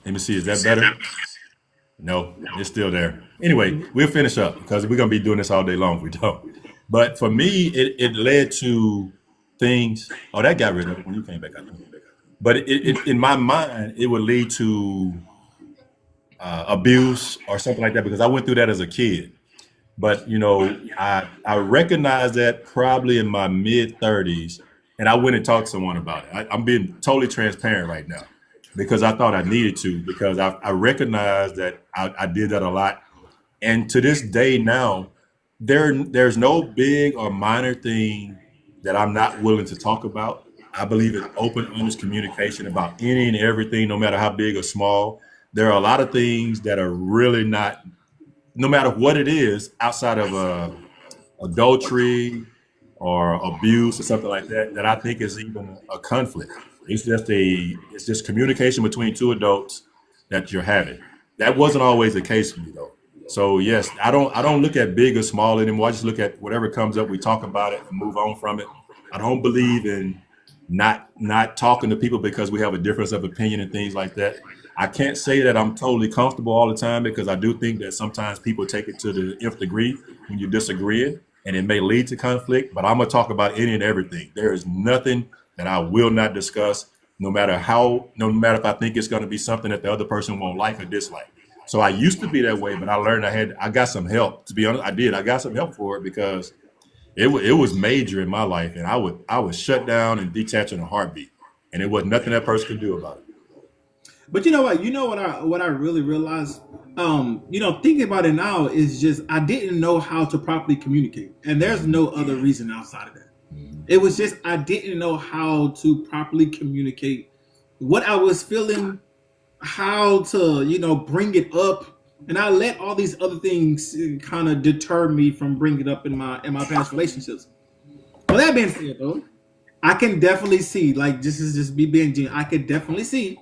Let me see, is that better? No, it's still there. Anyway, we'll finish up because we're gonna be doing this all day long if we don't. But for me, it led to things. Oh, that got rid of it when you came back out. But it in my mind, it would lead to abuse or something like that, because I went through that as a kid. But I recognized that probably in my mid 30s, and I went and talked to someone about it. I'm being totally transparent right now, because I thought I needed to, because I recognized that I did that a lot. And to this day now, there's no big or minor thing that I'm not willing to talk about. I believe in open, honest communication about any and everything, no matter how big or small. There are a lot of things that are really not, no matter what it is, outside of adultery or abuse or something like that, that I think is even a conflict. It's just communication between two adults that you're having. That wasn't always the case for me though. So yes, I don't look at big or small anymore. I just look at whatever comes up. We talk about it and move on from it. I don't believe in not talking to people because we have a difference of opinion and things like that. I can't say that I'm totally comfortable all the time because I do think that sometimes people take it to the nth degree when you're disagreeing, and it may lead to conflict. But I'm gonna talk about any and everything. There is nothing that I will not discuss, no matter if I think it's gonna be something that the other person won't like or dislike. So I used to be that way, but I learned I got some help. To be honest, I did. I got some help for it because it was major in my life, and I would shut down and detach in a heartbeat, and it was nothing that person could do about it. But you know what? You know what I really realized. Thinking about it now is just I didn't know how to properly communicate, and there's no other reason outside of that. It was just I didn't know how to properly communicate what I was feeling, how to bring it up, and I let all these other things kind of deter me from bringing it up in my past relationships. Well, that being said, though, I can definitely see, like, this is just me being genuine. I could definitely see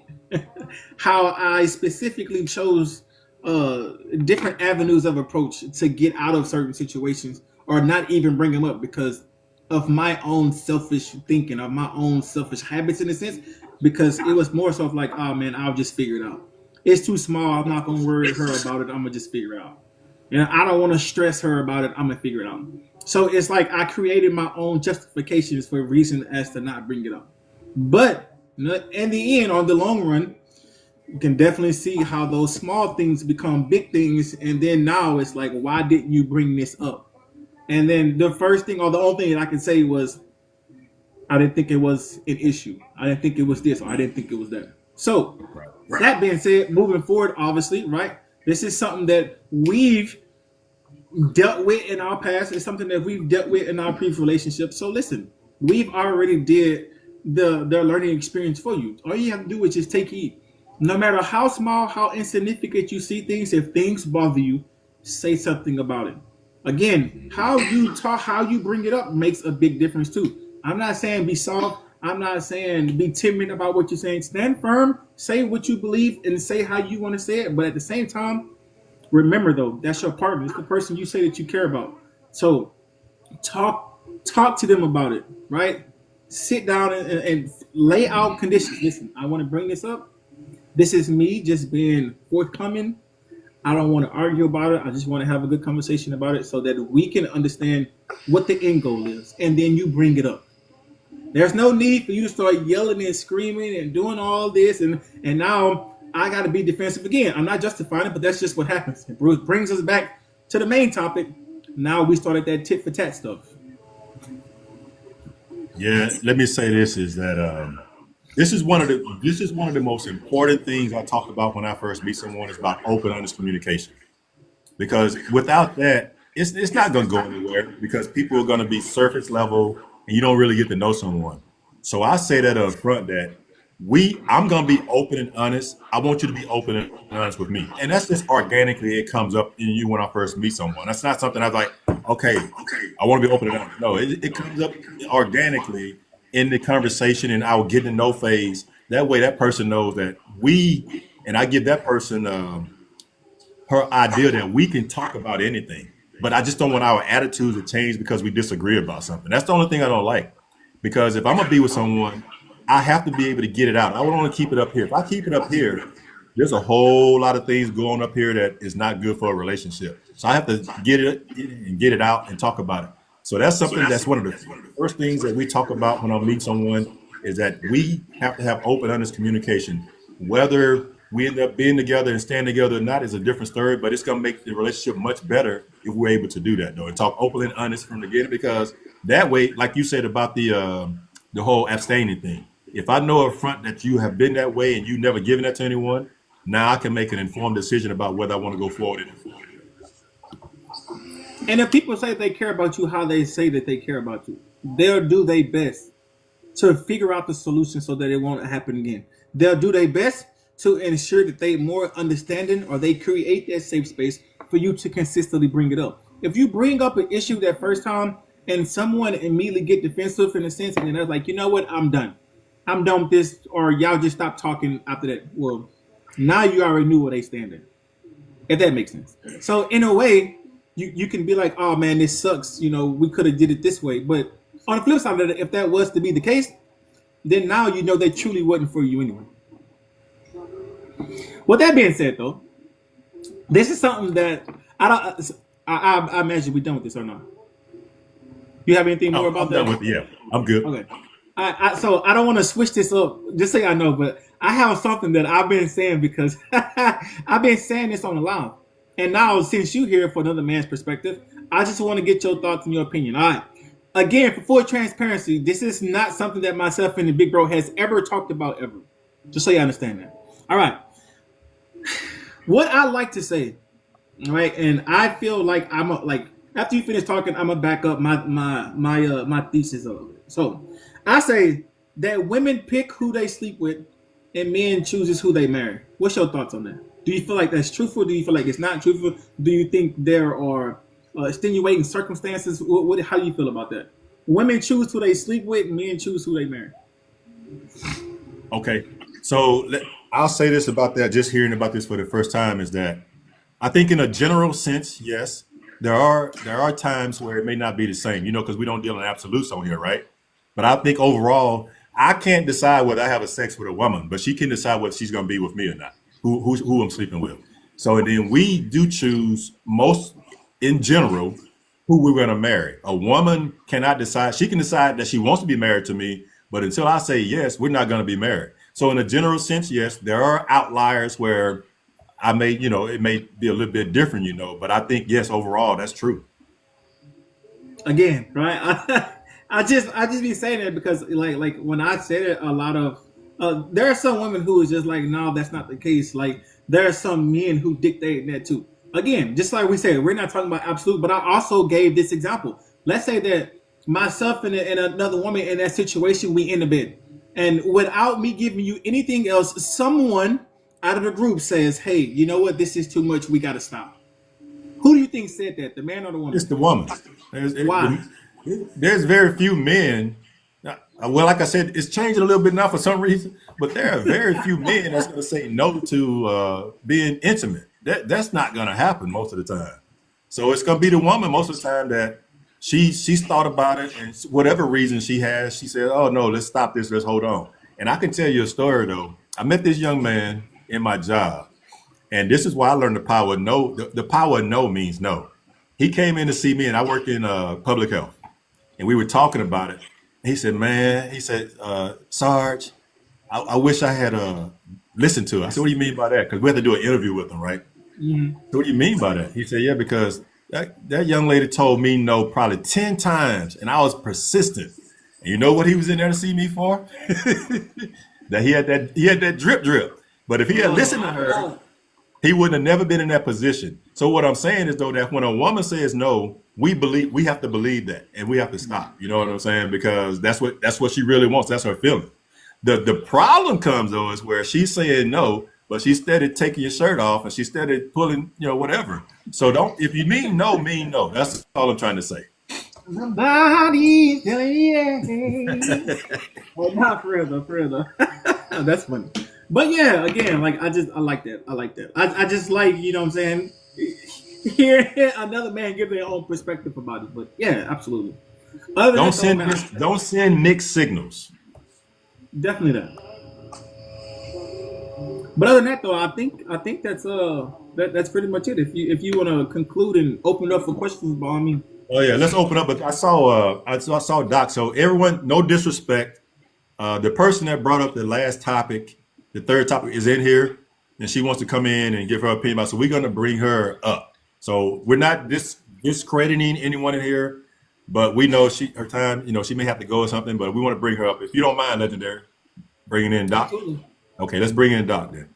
how I specifically chose different avenues of approach to get out of certain situations or not even bring them up because of my own selfish thinking, of my own selfish habits in a sense, because it was more so of like, oh man, I'll just figure it out. It's too small. I'm not going to worry her about it. I'm going to just figure it out. And I don't want to stress her about it. I'm going to figure it out. So it's like I created my own justifications for a reason as to not bring it up. But in the end, on the long run, you can definitely see how those small things become big things. And then now it's like, why didn't you bring this up? And then the first thing or the only thing that I can say was, I didn't think it was an issue. I didn't think it was this, or I didn't think it was that. So that being said, moving forward, obviously, right? This is something that we've dealt with in our past. It's something that we've dealt with in our previous relationships. So listen, we've already did the learning experience for you. All you have to do is just take heed. No matter how small, how insignificant you see things, if things bother you, say something about it. Again, how you talk, how you bring it up makes a big difference too. I'm not saying be soft. I'm not saying be timid about what you're saying. Stand firm, say what you believe, and say how you want to say it. But at the same time, remember though, that's your partner. It's the person you say that you care about. So talk to them about it, right? Sit down and lay out conditions. Listen, I want to bring this up. This is me just being forthcoming. I don't want to argue about it. I just want to have a good conversation about it so that we can understand what the end goal is. And then you bring it up. There's no need for you to start yelling and screaming and doing all this. And now I got to be defensive again. I'm not justifying it, but that's just what happens. It brings us back to the main topic. Now we started that tit for tat stuff. Yeah, let me say this is that this is one of the most important things I talk about when I first meet someone is about open, honest communication. Because without that, it's not going to go anywhere because people are going to be surface level and you don't really get to know someone. So I say that up front that I'm going to be open and honest. I want you to be open and honest with me. And that's just organically, it comes up in you when I first meet someone. That's not something I was like, okay, I want to be open and honest. No, it comes up organically in the conversation and our get to know phase. That way that person knows that and I give that person her idea that we can talk about anything. But I just don't want our attitudes to change because we disagree about something. That's the only thing I don't like. Because if I'm going to be with someone, I have to be able to get it out. I don't want to keep it up here. If I keep it up here, there's a whole lot of things going up here that is not good for a relationship. So I have to get it out and talk about it. So that's something that's one of the first things that we talk about when I meet someone is that we have to have open, honest communication. Whether we end up being together and staying together or not is a different story, but it's going to make the relationship much better if we're able to do that, though, and talk open and honest from the beginning. Because that way, like you said about the whole abstaining thing, if I know up front that you have been that way and you never given that to anyone, now I can make an informed decision about whether I want to go forward. And if people say they care about you, how they say that they care about you, they'll do their best to figure out the solution so that it won't happen again. They'll do their best to ensure that they more understanding or they create that safe space for you to consistently bring it up. If you bring up an issue that first time and someone immediately get defensive in a sense and then they're like, you know what, I'm done. I'm done with this, or y'all just stop talking after that. Well, now you already knew where they stand in. If that makes sense. So in a way, you can be like, oh man, this sucks. You know, we could have did it this way. But on the flip side of it, if that was to be the case, then now you know that truly wasn't for you anyway. With that being said, though, this is something that I don't. I imagine we're done with this or not. You have anything more about I'm that? done with it. Yeah, I'm good. Okay. So I don't want to switch this up. Just so y'all know, but I have something that I've been saying because I've been saying this on the live, and now since you hear it from another man's perspective, I just want to get your thoughts and your opinion. All right. Again, for full transparency, this is not something that myself and the big bro has ever talked about ever. Just so you understand that. All right. What I like to say, all right, and I feel like like after you finish talking, I'm gonna back up my thesis a little bit. So I say that women pick who they sleep with, and men chooses who they marry. What's your thoughts on that? Do you feel like that's truthful? Do you feel like it's not truthful? Do you think there are extenuating circumstances? How do you feel about that? Women choose who they sleep with, men choose who they marry. Okay, so I'll say this about that. Just hearing about this for the first time is that I think, in a general sense, yes, there are times where it may not be the same. You know, because we don't deal in absolutes on here, right? But I think overall, I can't decide whether I have a sex with a woman, but she can decide whether she's going to be with me or not. Who I'm sleeping with. So then we do choose most in general who we're going to marry. A woman cannot decide. She can decide that she wants to be married to me, but until I say yes, we're not going to be married. So in a general sense, yes, there are outliers where I may, it may be a little bit different, but I think, yes, overall, that's true. Again, right? I just be saying that because like when I said it, a lot of there are some women who is just like, no, that's not the case. Like there are some men who dictate that too. Again, just like we said, we're not talking about absolute, but I also gave this example. Let's say that myself and another woman in that situation, we in the bed, and without me giving you anything else, someone out of the group says, "Hey, you know what? This is too much. We got to stop." Who do you think said that? The man or the woman? It's the woman. Why? There's very few men. Well, like I said, it's changing a little bit now for some reason, but there are very few men that's going to say no to being intimate. That's not going to happen most of the time. So it's going to be the woman most of the time that she's thought about it, and whatever reason she has, she said, "Oh no, let's stop this. Let's hold on." And I can tell you a story though. I met this young man in my job, and this is why I learned the power of no. The power of no means no. He came in to see me, and I worked in public health, and we were talking about it. He said, "Man," he said, "Sarge, I wish I had listened to it." I said, "What do you mean by that?" Because we had to do an interview with him, right? So what do you mean by that? He said, "Yeah, because that young lady told me no probably 10 times, and I was persistent. And you know what he was in there to see me for? That he had that drip drip. But if he had listened to her, he wouldn't have never been in that position." So what I'm saying is though that when a woman says no, we have to believe that, and we have to stop. You know what I'm saying? Because that's what she really wants. That's her feeling. The problem comes though is where she's saying no, but she started taking your shirt off and she started pulling, whatever. So if you mean no, mean no. That's all I'm trying to say. Somebody's well, not for real though. That's funny. But yeah, again, like I like that. I just like, what I'm saying, hear another man give their own perspective about it. But yeah, absolutely. Other than Don't send mixed signals. Definitely that. But other than that, though, I think that's that's pretty much it. If you want to conclude and open it up for questions, by all means. Oh yeah, let's open up. But I saw Doc. So everyone, no disrespect. The person that brought up the last topic, the third topic, is in here, and she wants to come in and give her opinion about it. So we're going to bring her up. So we're not discrediting anyone in here, but we know her time. She may have to go or something, but we want to bring her up. If you don't mind, Legendary, bringing in Doc. Absolutely. Okay, let's bring in Doc then,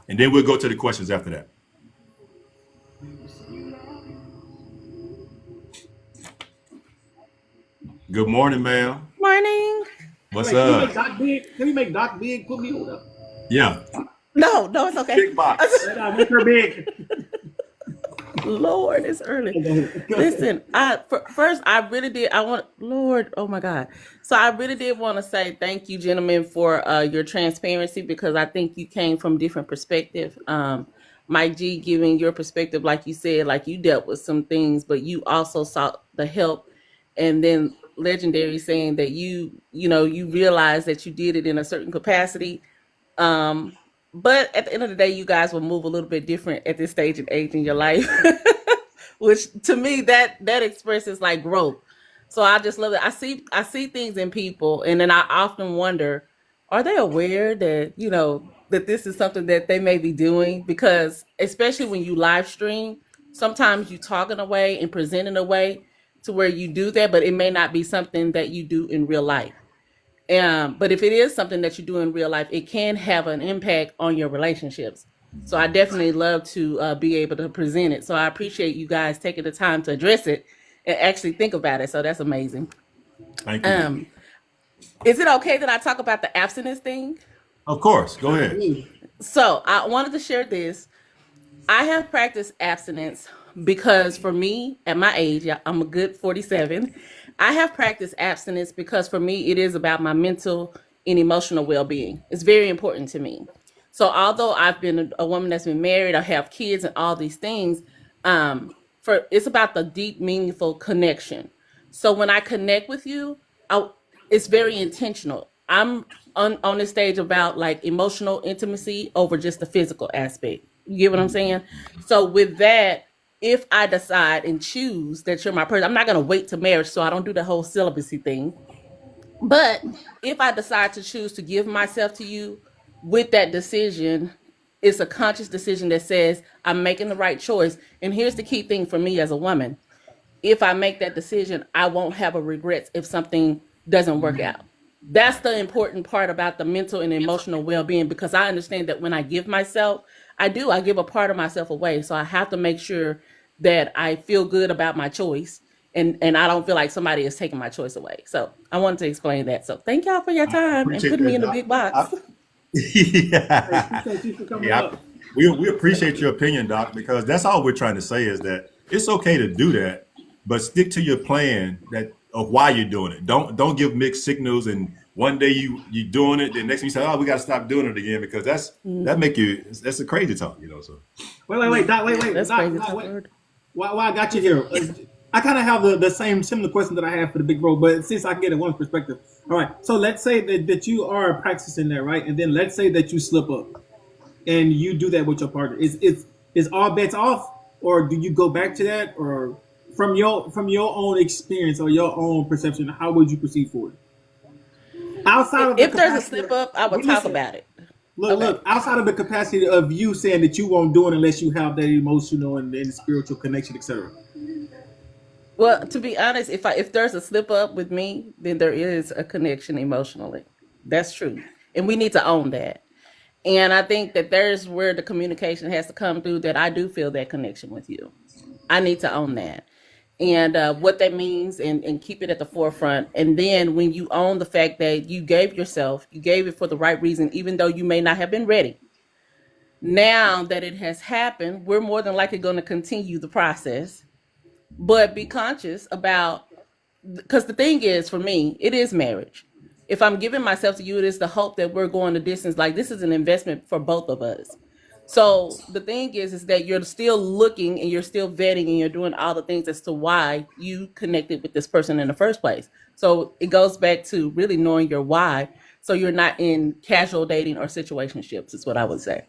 and then we'll go to the questions after that. Good morning, ma'am. Morning. What's Wait, can we up? make Doc big? Can we make Doc big? Put me on up. Yeah. No, no, it's okay. Big box. Make her big. Lord, it's early. Go ahead. Listen, first I really did. I want Lord, oh my God. So I really did want to say thank you, gentlemen, for your transparency because I think you came from different perspective. Mike G, giving your perspective, like you said, like you dealt with some things, but you also sought the help, and then Legendary saying that you realized that you did it in a certain capacity. But at the end of the day, you guys will move a little bit different at this stage and age in your life, which to me that expresses like growth. So I just love it. I see things in people, and then I often wonder, are they aware that that this is something that they may be doing? Because especially when you live stream, sometimes you talk in a way and present in a way to where you do that, but it may not be something that you do in real life. But if it is something that you do in real life, it can have an impact on your relationships. So I definitely love to be able to present it. So I appreciate you guys taking the time to address it and actually think about it. So that's amazing. Thank you. Is it okay that I talk about the abstinence thing? Of course. Go ahead. So I wanted to share this. I have practiced abstinence because for me, at my age, I'm a good 47. I have practiced abstinence because for me, it is about my mental and emotional well-being. It's very important to me. So although I've been a woman that's been married, I have kids and all these things, it's about the deep, meaningful connection. So when I connect with you, it's very intentional. I'm on this stage about like emotional intimacy over just the physical aspect. You get what I'm saying? So with that, if I decide and choose that you're my person, I'm not going to wait to marriage, so I don't do the whole celibacy thing. But if I decide to choose to give myself to you with that decision, it's a conscious decision that says I'm making the right choice. And here's the key thing for me as a woman. If I make that decision, I won't have a regret if something doesn't work out. That's the important part about the mental and emotional well-being, because I understand that when I give myself, I give a part of myself away. So I have to make sure that I feel good about my choice and I don't feel like somebody is taking my choice away. So I wanted to explain that. So thank y'all for your time and putting me in the big box. Yeah. Thank you for coming Yeah. up. We appreciate your opinion, Doc, because that's all we're trying to say is that it's okay to do that, but stick to your plan of why you're doing it. Don't give mixed signals, and one day you doing it, then next thing you say, oh, we got to stop doing it again, because that's a crazy talk, So Wait, Doc, wait, That's Doc, crazy. Doc, Tough wait. word. Why I got you here? I kind of have the same similar question that I have for the big bro, but since I can get it one perspective. All right, so let's say that you are practicing that, right? And then let's say that you slip up and you do that with your partner. Is all bets off, or do you go back to that, or from your own experience or your own perception, how would you proceed forward? Outside of If the there's a capacity- slip up, I would Well, talk listen, about it. Look, outside of the capacity of you saying that you won't do it unless you have that emotional and spiritual connection, etc. Well, to be honest, if there's a slip up with me, then there is a connection emotionally. That's true. And we need to own that. And I think that there's where the communication has to come through, that I do feel that connection with you. I need to own that. And what that means, and keep it at the forefront. And then when you own the fact that you gave it for the right reason, even though you may not have been ready. Now that it has happened, we're more than likely going to continue the process. But be conscious about, because the thing is, for me, it is marriage. If I'm giving myself to you, it is the hope that we're going the distance. Like, this is an investment for both of us. So the thing is that you're still looking and you're still vetting and you're doing all the things as to why you connected with this person in the first place. So it goes back to really knowing your why. So you're not in casual dating or situationships, is what I would say.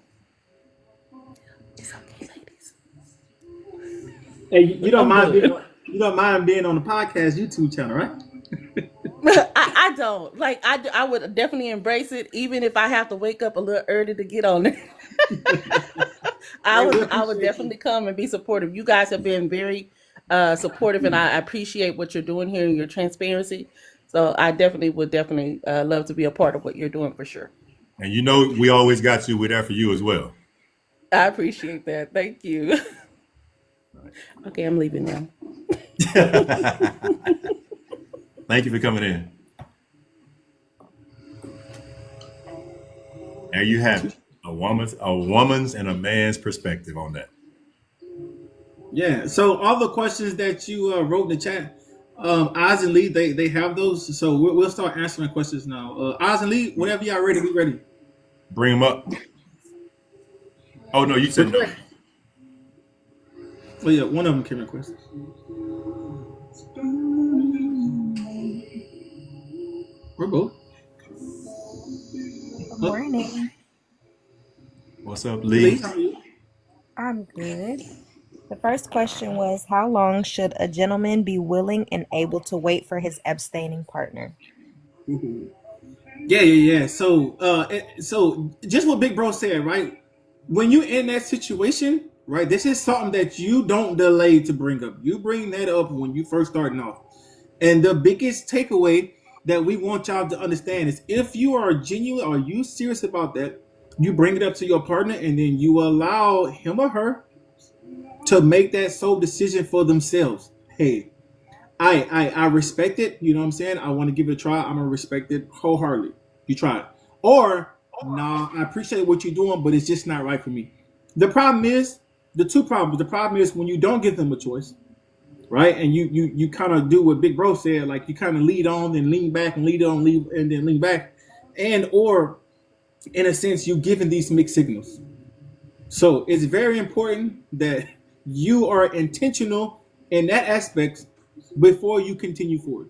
It's okay, ladies. Hey, you don't I'm mind being on the podcast YouTube channel, right? I don't like. I would definitely embrace it, even if I have to wake up a little early to get on there. I would definitely come and be supportive. You guys have been very supportive, and I appreciate what you're doing here and your transparency. So I would love to be a part of what you're doing for sure. And we always got you. We're there for you as well. I appreciate that. Thank you. Okay, I'm leaving now. Thank you for coming in. There you have it. A woman's and a man's perspective on that. Yeah. So all the questions that you wrote in the chat, Oz and Lee, they have those. So we'll start answering questions now. Oz and Lee, whenever y'all ready, we ready. Bring them up. Oh no, you said no. Oh yeah, one of them came in question. We're both. Good morning. What's up, Lee, Lee? how are you? I'm good. The first question was, how long should a gentleman be willing and able to wait for his abstaining partner? Yeah. So just what Big Bro said, right? When you in that situation, right? This is something that you don't delay to bring up. You bring that up when you first starting off. And the biggest takeaway that we want y'all to understand is if you are genuine or you serious about that, you bring it up to your partner and then you allow him or her to make that sole decision for themselves. Hey, I respect it. You know what I'm saying? I want to give it a try. I'm gonna respect it wholeheartedly. You try it. Or nah, I appreciate what you're doing, but it's just not right for me. The problem is the two problems. The problem is when you don't give them a choice, right? And you kind of do what Big Bro said, like you kind of lead on, then lean back, and lead on, lead and then lean back, and or in a sense you giving these mixed signals. So it's very important that you are intentional in that aspect before you continue forward.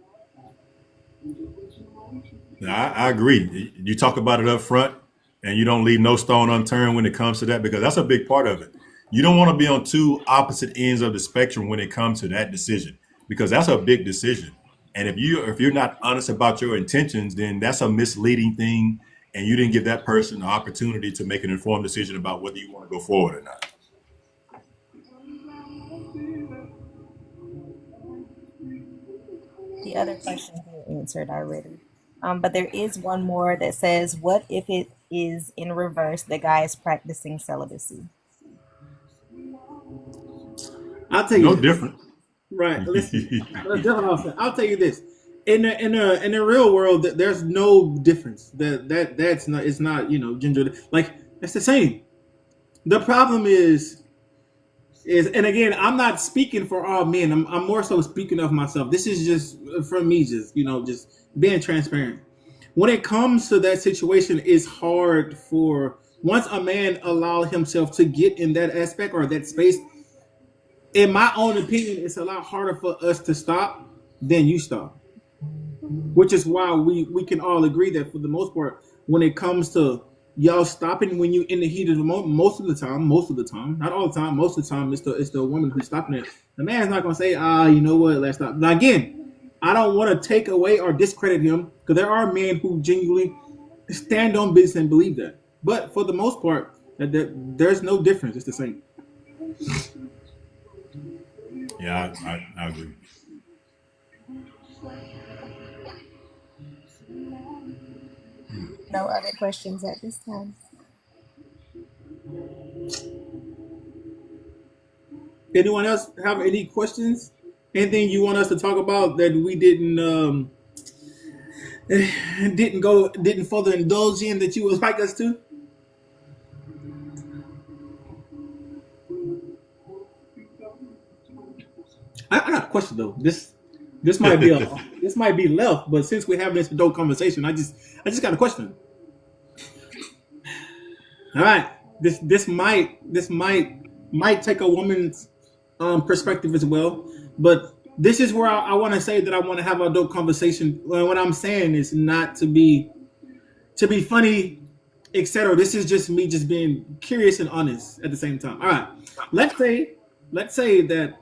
I agree. You talk about it up front, and you don't leave no stone unturned when it comes to that, because that's a big part of it. You don't want to be on two opposite ends of the spectrum when it comes to that decision, because that's a big decision. And if you're not honest about your intentions, then that's a misleading thing, and you didn't give that person the opportunity to make an informed decision about whether you want to go forward or not. The other questions were answered already. But there is one more that says, what if it is in reverse? The guy is practicing celibacy. I'll tell you No this. different. Right. Listen, I'll tell you this. In the real world, there's no difference. That's not. It's not. Gender. Like it's the same. The problem is, and again, I'm not speaking for all men. I'm more so speaking of myself. This is just from me. Just being transparent. When it comes to that situation, it's hard for once a man allow himself to get in that aspect or that space. In my own opinion, it's a lot harder for us to stop than you stop. Which is why we can all agree that for the most part, when it comes to y'all stopping when you in the heat of the moment, most of the time, not all the time, most of the time, it's the woman who's stopping it. The man's not gonna say, you know what, let's stop. Now again, I don't want to take away or discredit him because there are men who genuinely stand on business and believe that. But for the most part, there's no difference. It's the same. Yeah, I agree. No other questions at this time. Anyone else have any questions? Anything you want us to talk about that we didn't didn't further indulge in that you would like us to? I got a question though. This might be this might be left, but since we're having this adult conversation, I just got a question. All right, this might take a woman's perspective as well, but this is where I want to say that I want to have an adult conversation. What I'm saying is not to be funny, etc. This is just me just being curious and honest at the same time. All right, let's say that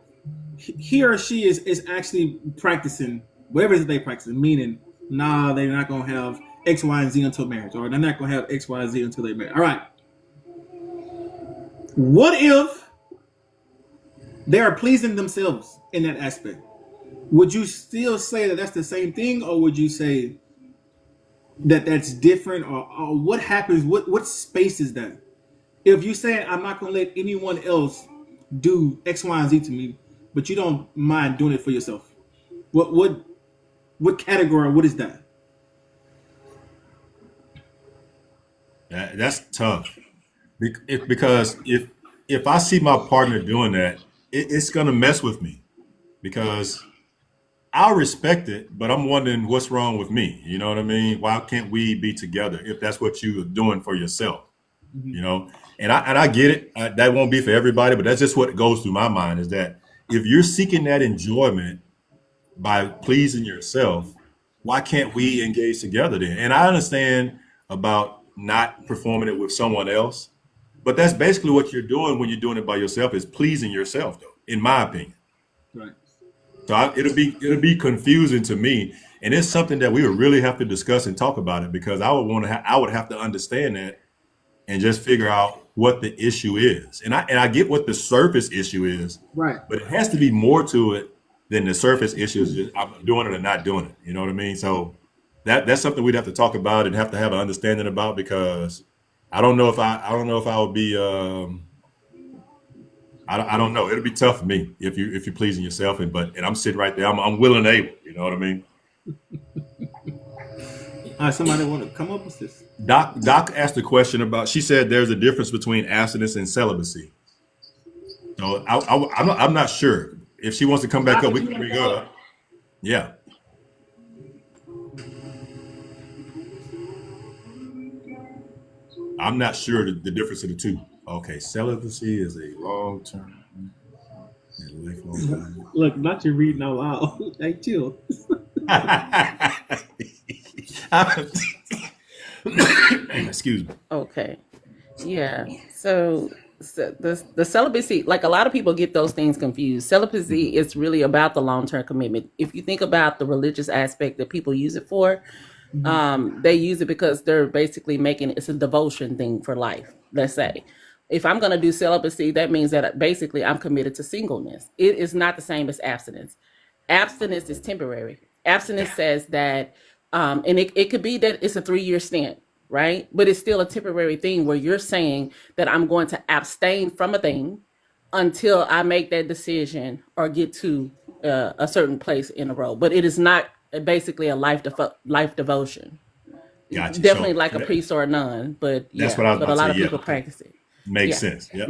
he or she is actually practicing whatever it is they practicing, meaning they're not gonna have X, Y, and Z until marriage, or they're not gonna have X, Y, and Z until they marry. All right. What if they are pleasing themselves in that aspect? Would you still say that that's the same thing, or would you say that that's different, or what happens? What space is that? If you say I'm not gonna let anyone else do X, Y, and Z to me, but you don't mind doing it for yourself, what What category? What is that? That's tough. Because if I see my partner doing that, it's gonna mess with me because I'll respect it, but I'm wondering what's wrong with me. You know what I mean? Why can't we be together if that's what you're doing for yourself? You know, and I get it. That won't be for everybody, but that's just what goes through my mind is that if you're seeking that enjoyment by pleasing yourself, why can't we engage together then? And I understand about not performing it with someone else, but that's basically what you're doing when you're doing it by yourself is pleasing yourself, though, in my opinion. Right. So it'll be confusing to me, and it's something that we would really have to discuss and talk about it because I would have to understand that and just figure out what the issue is. And I get what the surface issue is, Right. but it has to be more to it than the surface issue is just I'm doing it or not doing it. You know what I mean? So that's something we'd have to talk about and have to have an understanding about because I don't know if I would be I don't know. It'll be tough for me if you're pleasing yourself and I'm sitting right there. I'm willing and able. You know what I mean? Somebody want to come up with this? Doc asked a question about. She said there's a difference between abstinence and celibacy. So I'm not sure if she wants to come back up. We can bring her up. Yeah. I'm not sure the difference of the two. Okay, celibacy is a long term. Lifelong. Look, not you reading out loud. Hey, chill. Excuse me. Okay. Yeah. So the celibacy, like a lot of people get those things confused. Celibacy is really about the long-term commitment. If you think about the religious aspect that people use it for, they use it because they're basically it's a devotion thing for life. Let's say, if I'm going to do celibacy, that means that basically I'm committed to singleness. It is not the same as abstinence. Abstinence is temporary. Abstinence says that, and it could be that it's a 3-year stint, right? But it's still a temporary thing where you're saying that I'm going to abstain from a thing until I make that decision or get to a certain place in a row. But it is not basically a life devotion. Gotcha. Definitely So, like a priest or a nun, but That's yeah, what I was but about a to lot say, of yeah. people practice it. Makes Yeah. sense. Yeah.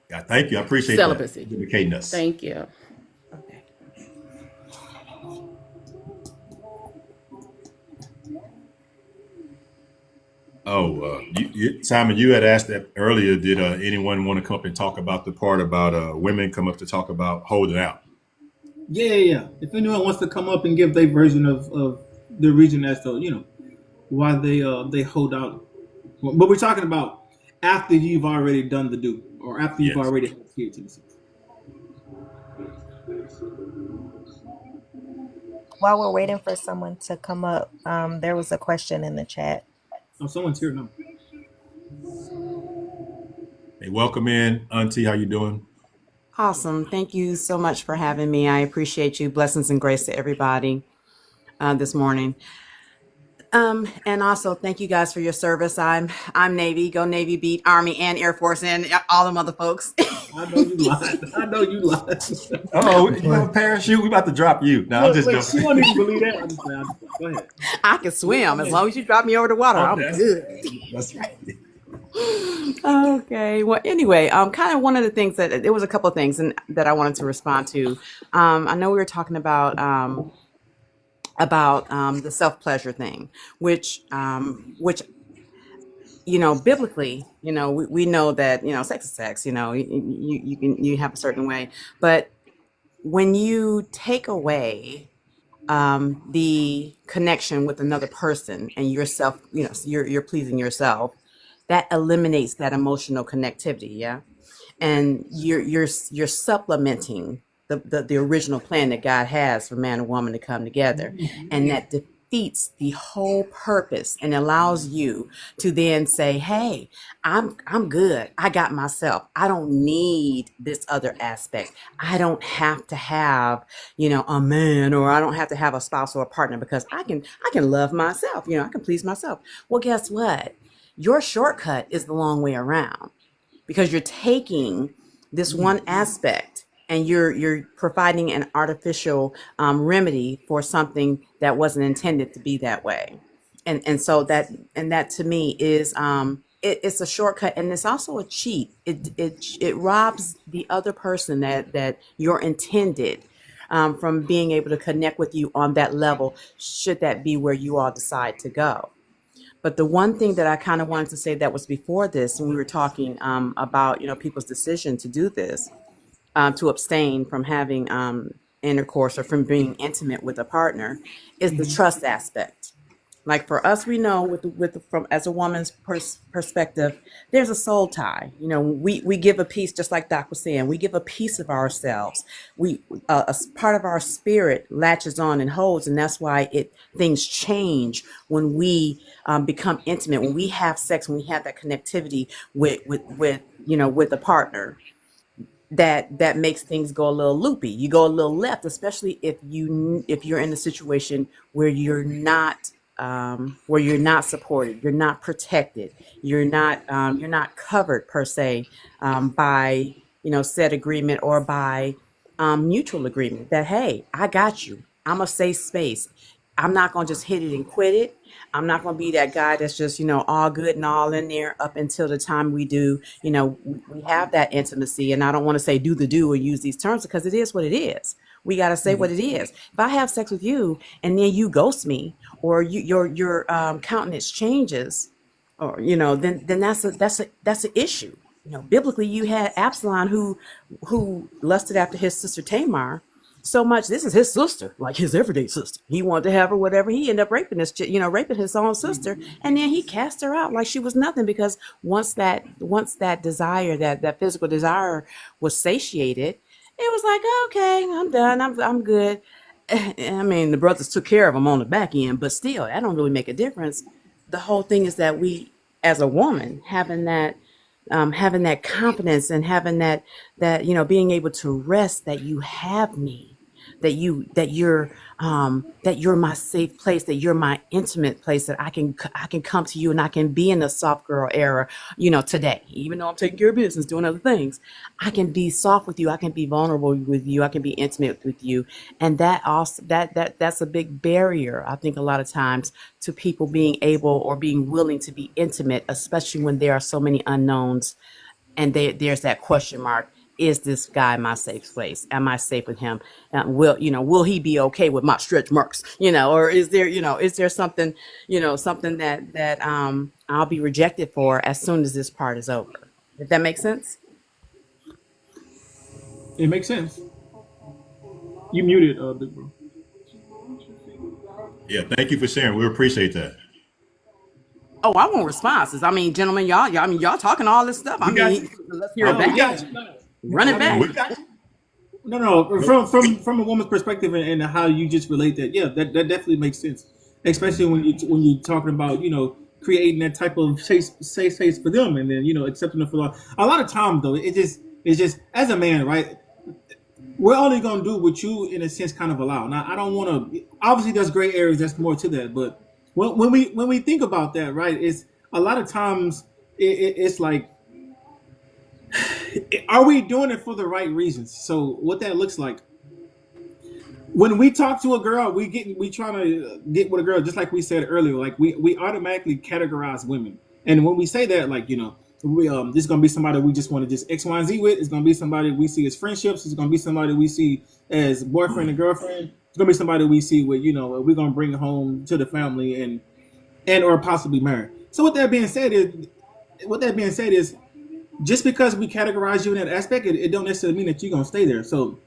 Yeah. Thank you. I appreciate Celibacy. that. Educating us. Thank you. Okay. Oh, Simon, you had asked that earlier. Did anyone want to come up and talk about the part about women come up to talk about holding out? Yeah. If anyone wants to come up and give their version of the reason as to why they hold out, but we're talking about after you've already done the do or after you've Yes. already had kids. In a sense. While we're waiting for someone to come up, there was a question in the chat. Oh, someone's here now. Hey, welcome in, Auntie. How you doing? Awesome. Thank you so much for having me. I appreciate you. Blessings and grace to everybody this morning. And also thank you guys for your service. I'm Navy, go Navy, beat Army and Air Force and all them other folks. I know you lied. Oh, you have a parachute? We about to drop you. No, I'm just Look, joking. she won't even believe that. I'm just playing. Go ahead. I can swim as long as you drop me over the water. I'm that's- good. That's right. Okay. Well, anyway, kind of one of the things there was a couple of things that I wanted to respond to. I know we were talking about the self-pleasure thing, which biblically, we know that sex is sex. You have a certain way, but when you take away the connection with another person and yourself, you're pleasing yourself, that eliminates that emotional connectivity. Yeah. And you're supplementing the original plan that God has for man and woman to come together. And that defeats the whole purpose and allows you to then say, hey, I'm good. I got myself. I don't need this other aspect. I don't have to have, a man, or I don't have to have a spouse or a partner because I can love myself. I can please myself. Well, guess what? Your shortcut is the long way around because you're taking this one aspect and you're providing an artificial remedy for something that wasn't intended to be that way. And so that to me is it's a shortcut, and it's also a cheat. It robs the other person that you're intended from being able to connect with you on that level, should that be where you all decide to go. But the one thing that I kind of wanted to say that was before this, when we were talking about people's decision to do this, to abstain from having intercourse or from being intimate with a partner, is the trust aspect. Like for us, we know from as a woman's perspective, there's a soul tie. We give a piece, just like Doc was saying, we give a piece of ourselves. A part of our spirit latches on and holds, and that's why things change when we become intimate, when we have sex, when we have that connectivity with a partner. That makes things go a little loopy. You go a little left, especially if you're in a situation where you're not supported, you're not protected, you're not covered per se by said agreement or by mutual agreement that, hey, I got you. I'm a safe space. I'm not gonna just hit it and quit it. I'm not gonna be that guy that's just all good and all in there up until the time we do we have that intimacy. And I don't want to say do or use these terms, because it is what it is. We got to say what it is. If I have sex with you and then you ghost me, or your countenance changes, or then that's an issue. Biblically, you had Absalom who lusted after his sister Tamar so much. This is his sister, like his everyday sister. He wanted to have her, whatever. He ended up raping raping his own sister, and then he cast her out like she was nothing, because once that desire, that physical desire was satiated, it was like, okay, I'm done. I'm good. I mean, the brothers took care of him on the back end, but still, that don't really make a difference. The whole thing is that we, as a woman, having that confidence and having that being able to rest that you have me, that you're my safe place, that you're my intimate place, that I can come to you and I can be in the soft girl era, today, even though I'm taking care of business, doing other things. I can be soft with you. I can be vulnerable with you. I can be intimate with you. And that also, that's a big barrier, I think, a lot of times, to people being able or being willing to be intimate, especially when there are so many unknowns and there's that question mark. Is this guy my safe place? Am I safe with him? Will he be okay with my stretch marks? Or is there something, something that I'll be rejected for as soon as this part is over? If that makes sense? It makes sense. You muted, Big Bro. Yeah, thank you for sharing. We appreciate that. Oh, I want responses. I mean, gentlemen, y'all talking all this stuff. Let's hear it back. Run it back. No. From a woman's perspective and how you just relate that, yeah, that definitely makes sense. Especially when you're talking about creating that type of safe space for them, and then accepting them for life. A lot of times though, it's just as a man, right? We're only gonna do what you, in a sense, kind of allow. Now, I don't want to. Obviously, there's gray areas. That's more to that, but when we think about that, right? It's a lot of times it's like, are we doing it for the right reasons? So what that looks like, when we talk to a girl, we trying to get with a girl, just like we said earlier, like we automatically categorize women. And when we say that, like, we this is gonna be somebody we just want to just X, Y, and Z with. It's gonna be somebody we see as friendships. It's gonna be somebody we see as boyfriend and girlfriend. It's gonna be somebody we see with, we're gonna bring home to the family and or possibly marry. So with that being said is just because we categorize you in that aspect, it don't necessarily mean that you're gonna stay there. So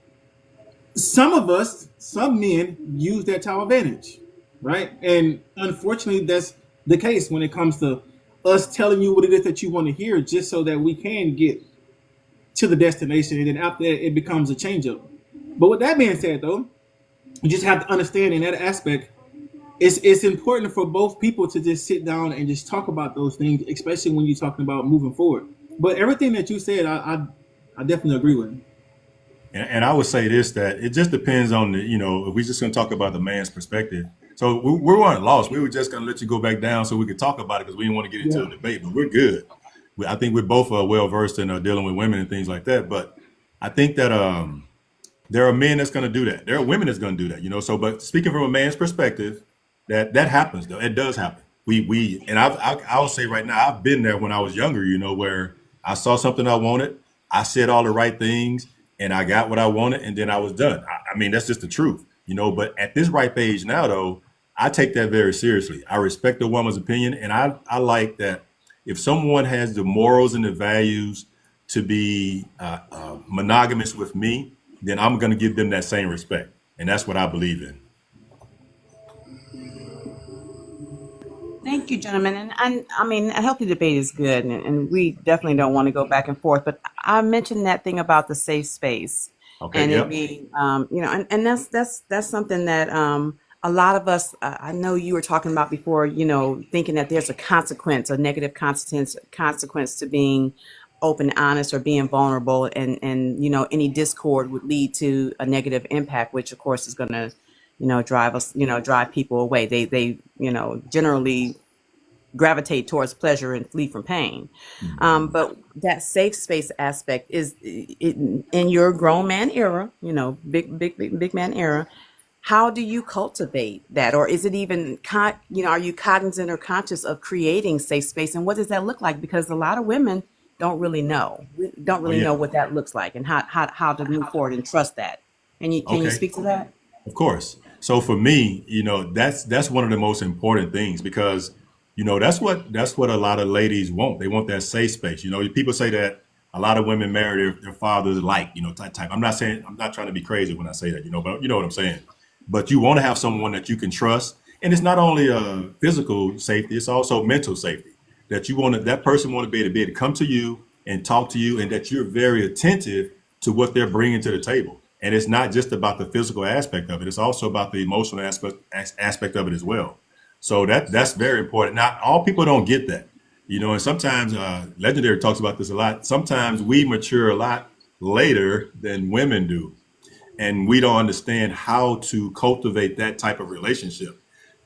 some men use that to our advantage, right? And unfortunately, that's the case when it comes to us telling you what it is that you want to hear, just so that we can get to the destination, and then after that, it becomes a change up. But with that being said, though, you just have to understand in that aspect, it's important for both people to just sit down and just talk about those things, especially when you're talking about moving forward. But everything that you said, I definitely agree with. And I would say this, that it just depends on if we're just going to talk about the man's perspective. So we weren't lost. We were just going to let you go back down so we could talk about it, because we didn't want to get into a debate, but we're good. I think we're both well versed in dealing with women and things like that. But I think that There are men that's going to do that. There are women that's going to do that, you know. So, but speaking from a man's perspective, that happens though. It does happen. And I'll say right now, I've been there when I was younger, you know, where I saw something I wanted, I said all the right things, and I got what I wanted, and then I was done. I mean, that's just the truth, you know. But at this ripe age now, though, I take that very seriously. I respect a woman's opinion, and I like that if someone has the morals and the values to be monogamous with me, then I'm going to give them that same respect. And that's what I believe in. Thank you, gentlemen. And I mean, a healthy debate is good, and we definitely don't want to go back and forth. But I mentioned that thing about the safe space, Okay. and it Yep. being, and that's something that a lot of us. I know you were talking about before. Thinking that there's a consequence, a negative consequence to being open, honest, or being vulnerable, and any discord would lead to a negative impact, which of course is going to drive people away. They generally gravitate towards pleasure and flee from pain. But that safe space aspect is in your grown man era, big man era. How do you cultivate that, or is it even are you cognizant or conscious of creating safe space, and what does that look like? Because a lot of women don't really know, Oh yeah. what that looks like, and how to move forward and trust that. Can you Okay. speak to that? Of course. So for me, that's one of the most important things because, that's what a lot of ladies want. They want that safe space. People say that a lot of women marry their fathers type. I'm not trying to be crazy when I say that, but you know what I'm saying. But you want to have someone that you can trust. And it's not only physical safety, it's also mental safety. That person want to be able to come to you and talk to you, and that you're very attentive to what they're bringing to the table. And it's not just about the physical aspect of it; it's also about the emotional aspect of it as well. So that's very important. Now, all people don't get that, and sometimes Legendary talks about this a lot. Sometimes we mature a lot later than women do, and we don't understand how to cultivate that type of relationship.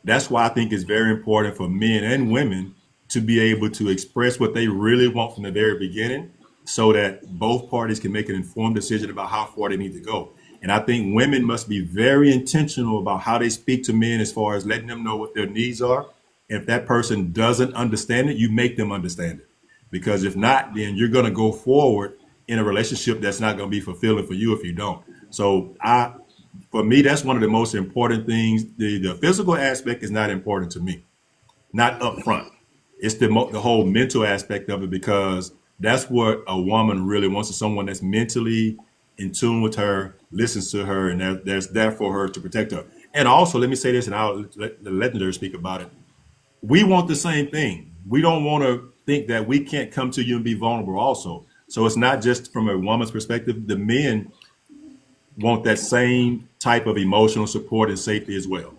That's why I think it's very important for men and women to be able to express what they really want from the very beginning so that both parties can make an informed decision about how far they need to go. And I think women must be very intentional about how they speak to men as far as letting them know what their needs are. If that person doesn't understand it, you make them understand it. Because if not, then you're going to go forward in a relationship that's not going to be fulfilling for you if you don't. So for me, that's one of the most important things. The physical aspect is not important to me, not up front. It's the whole mental aspect of it, because that's what a woman really wants, is someone that's mentally in tune with her, listens to her, and there's there for her to protect her. And also, let me say this, and I'll let the Legendary speak about it. We want the same thing. We don't want to think that we can't come to you and be vulnerable also. So it's not just from a woman's perspective. The men want that same type of emotional support and safety as well.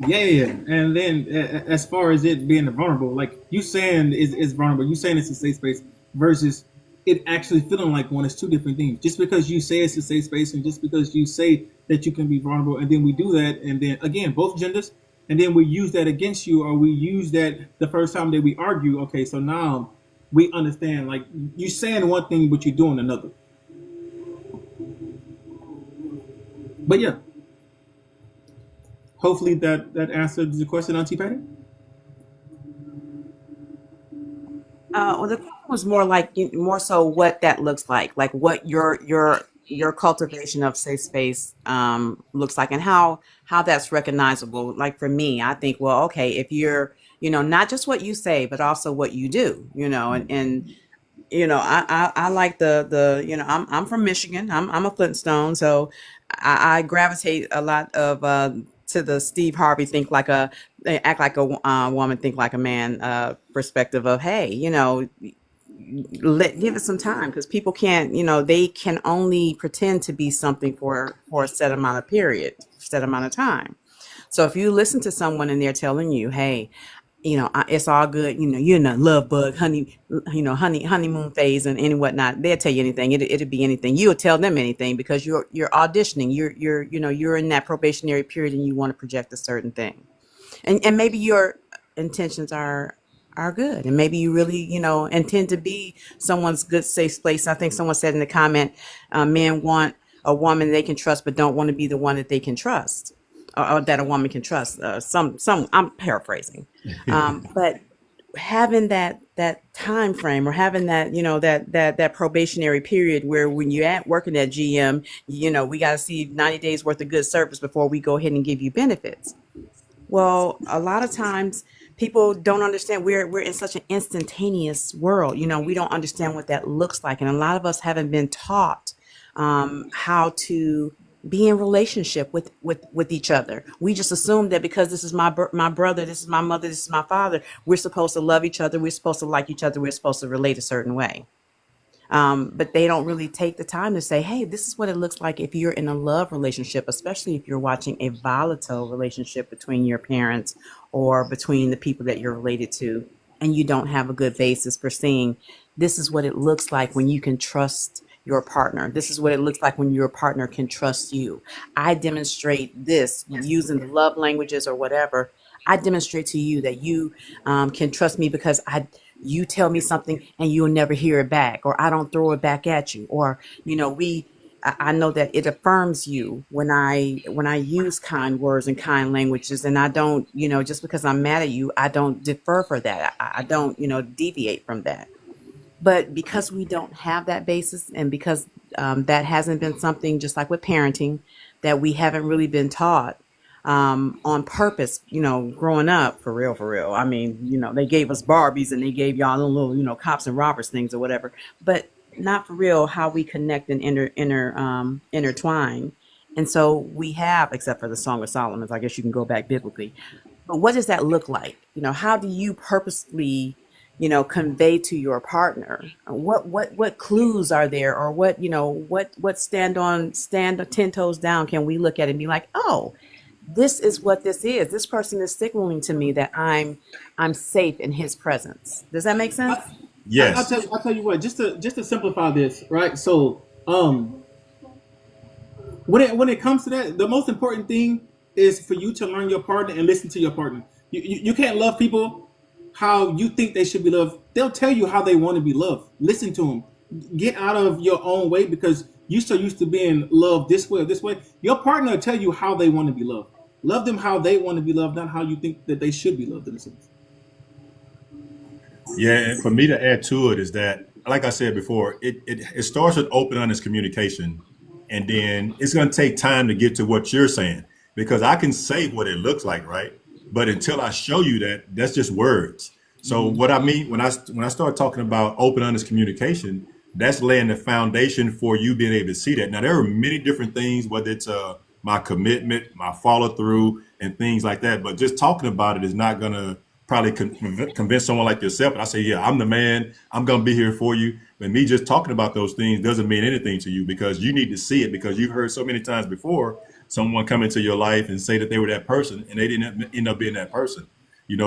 Yeah. And then as far as it being vulnerable, like you saying is vulnerable, you saying it's a safe space versus it actually feeling like one is two different things. Just because you say it's a safe space and just because you say that you can be vulnerable, and then we do that, and then again, both genders, and then we use that against you, or we use that the first time that we argue. Okay, so now we understand, like you saying one thing, but you're doing another. But yeah, hopefully that answered the question, Auntie Patty. Well, the question was more so what that looks like what your cultivation of safe space looks like, and how that's recognizable. Like for me, I think, well, okay, if you're, not just what you say, but also what you do, and I like I'm from Michigan. I'm a Flintstone, so I gravitate a lot of to the Steve Harvey act like a woman, think like a man perspective of, hey, give it some time, because people can't, they can only pretend to be something for a set amount of time. So if you listen to someone and they're telling you, hey, it's all good, you're in a love bug, honeymoon phase and whatnot, they'll tell you anything. It'll be anything. You'll tell them anything because you're auditioning. You're in that probationary period and you want to project a certain thing. And maybe your intentions are good, and maybe you really intend to be someone's good safe place. I think someone said in the comment, men want a woman they can trust, but don't want to be the one that they can trust, or that a woman can trust. Some I'm paraphrasing, but having that time frame, or having that, that probationary period where when you're at working at GM, we got to see 90 days worth of good service before we go ahead and give you benefits. Well, a lot of times people don't understand, we're in such an instantaneous world. We don't understand what that looks like, and a lot of us haven't been taught how to be in relationship with each other. We just assume that because this is my brother, this is my mother, this is my father, we're supposed to love each other, we're supposed to like each other, we're supposed to relate a certain way. But they don't really take the time to say, hey, this is what it looks like if you're in a love relationship, especially if you're watching a volatile relationship between your parents or between the people that you're related to, and you don't have a good basis for seeing this is what it looks like when you can trust your partner. This is what it looks like when your partner can trust you. I demonstrate this using the love languages or whatever. I demonstrate to you that you can trust me because you tell me something and you'll never hear it back, or I don't throw it back at you, or I know that it affirms you when I use kind words and kind languages, and I don't, just because I'm mad at you, I don't defer for that. I don't, deviate from that. But because we don't have that basis, and because that hasn't been something, just like with parenting, that we haven't really been taught on purpose, growing up, for real. I mean, they gave us Barbies and they gave y'all little, cops and robbers things or whatever, but not for real how we connect and intertwine. And so we have, except for the Song of Solomon, I guess you can go back biblically. But what does that look like? How do you purposely convey to your partner? What clues are there, or what stand 10 toes down can we look at and be like, oh, this is what this is. This person is signaling to me that I'm safe in his presence. Does that make sense? Yes. I'll tell you what. Just to simplify this, right? So, when it comes to that, the most important thing is for you to learn your partner and listen to your partner. You can't love people how you think they should be loved. They'll tell you how they want to be loved. Listen to them. Get out of your own way, because you're so used to being loved this way or this way. Your partner will tell you how they want to be loved. Love them how they want to be loved, not how you think that they should be loved, in a sense. Yeah, and for me to add to it is that, like I said before, it starts with open, honest communication, and then it's going to take time to get to what you're saying, because I can say what it looks like, right? But until I show you that, that's just words. So what I mean when I start talking about open, honest communication, that's laying the foundation for you being able to see that. Now, there are many different things, whether it's my commitment, my follow through, and things like that. But just talking about it is not going to probably convince someone like yourself. And I say, yeah, I'm the man. I'm going to be here for you. But me just talking about those things doesn't mean anything to you, because you need to see it, because you've heard so many times before someone come into your life and say that they were that person and they didn't end up being that person.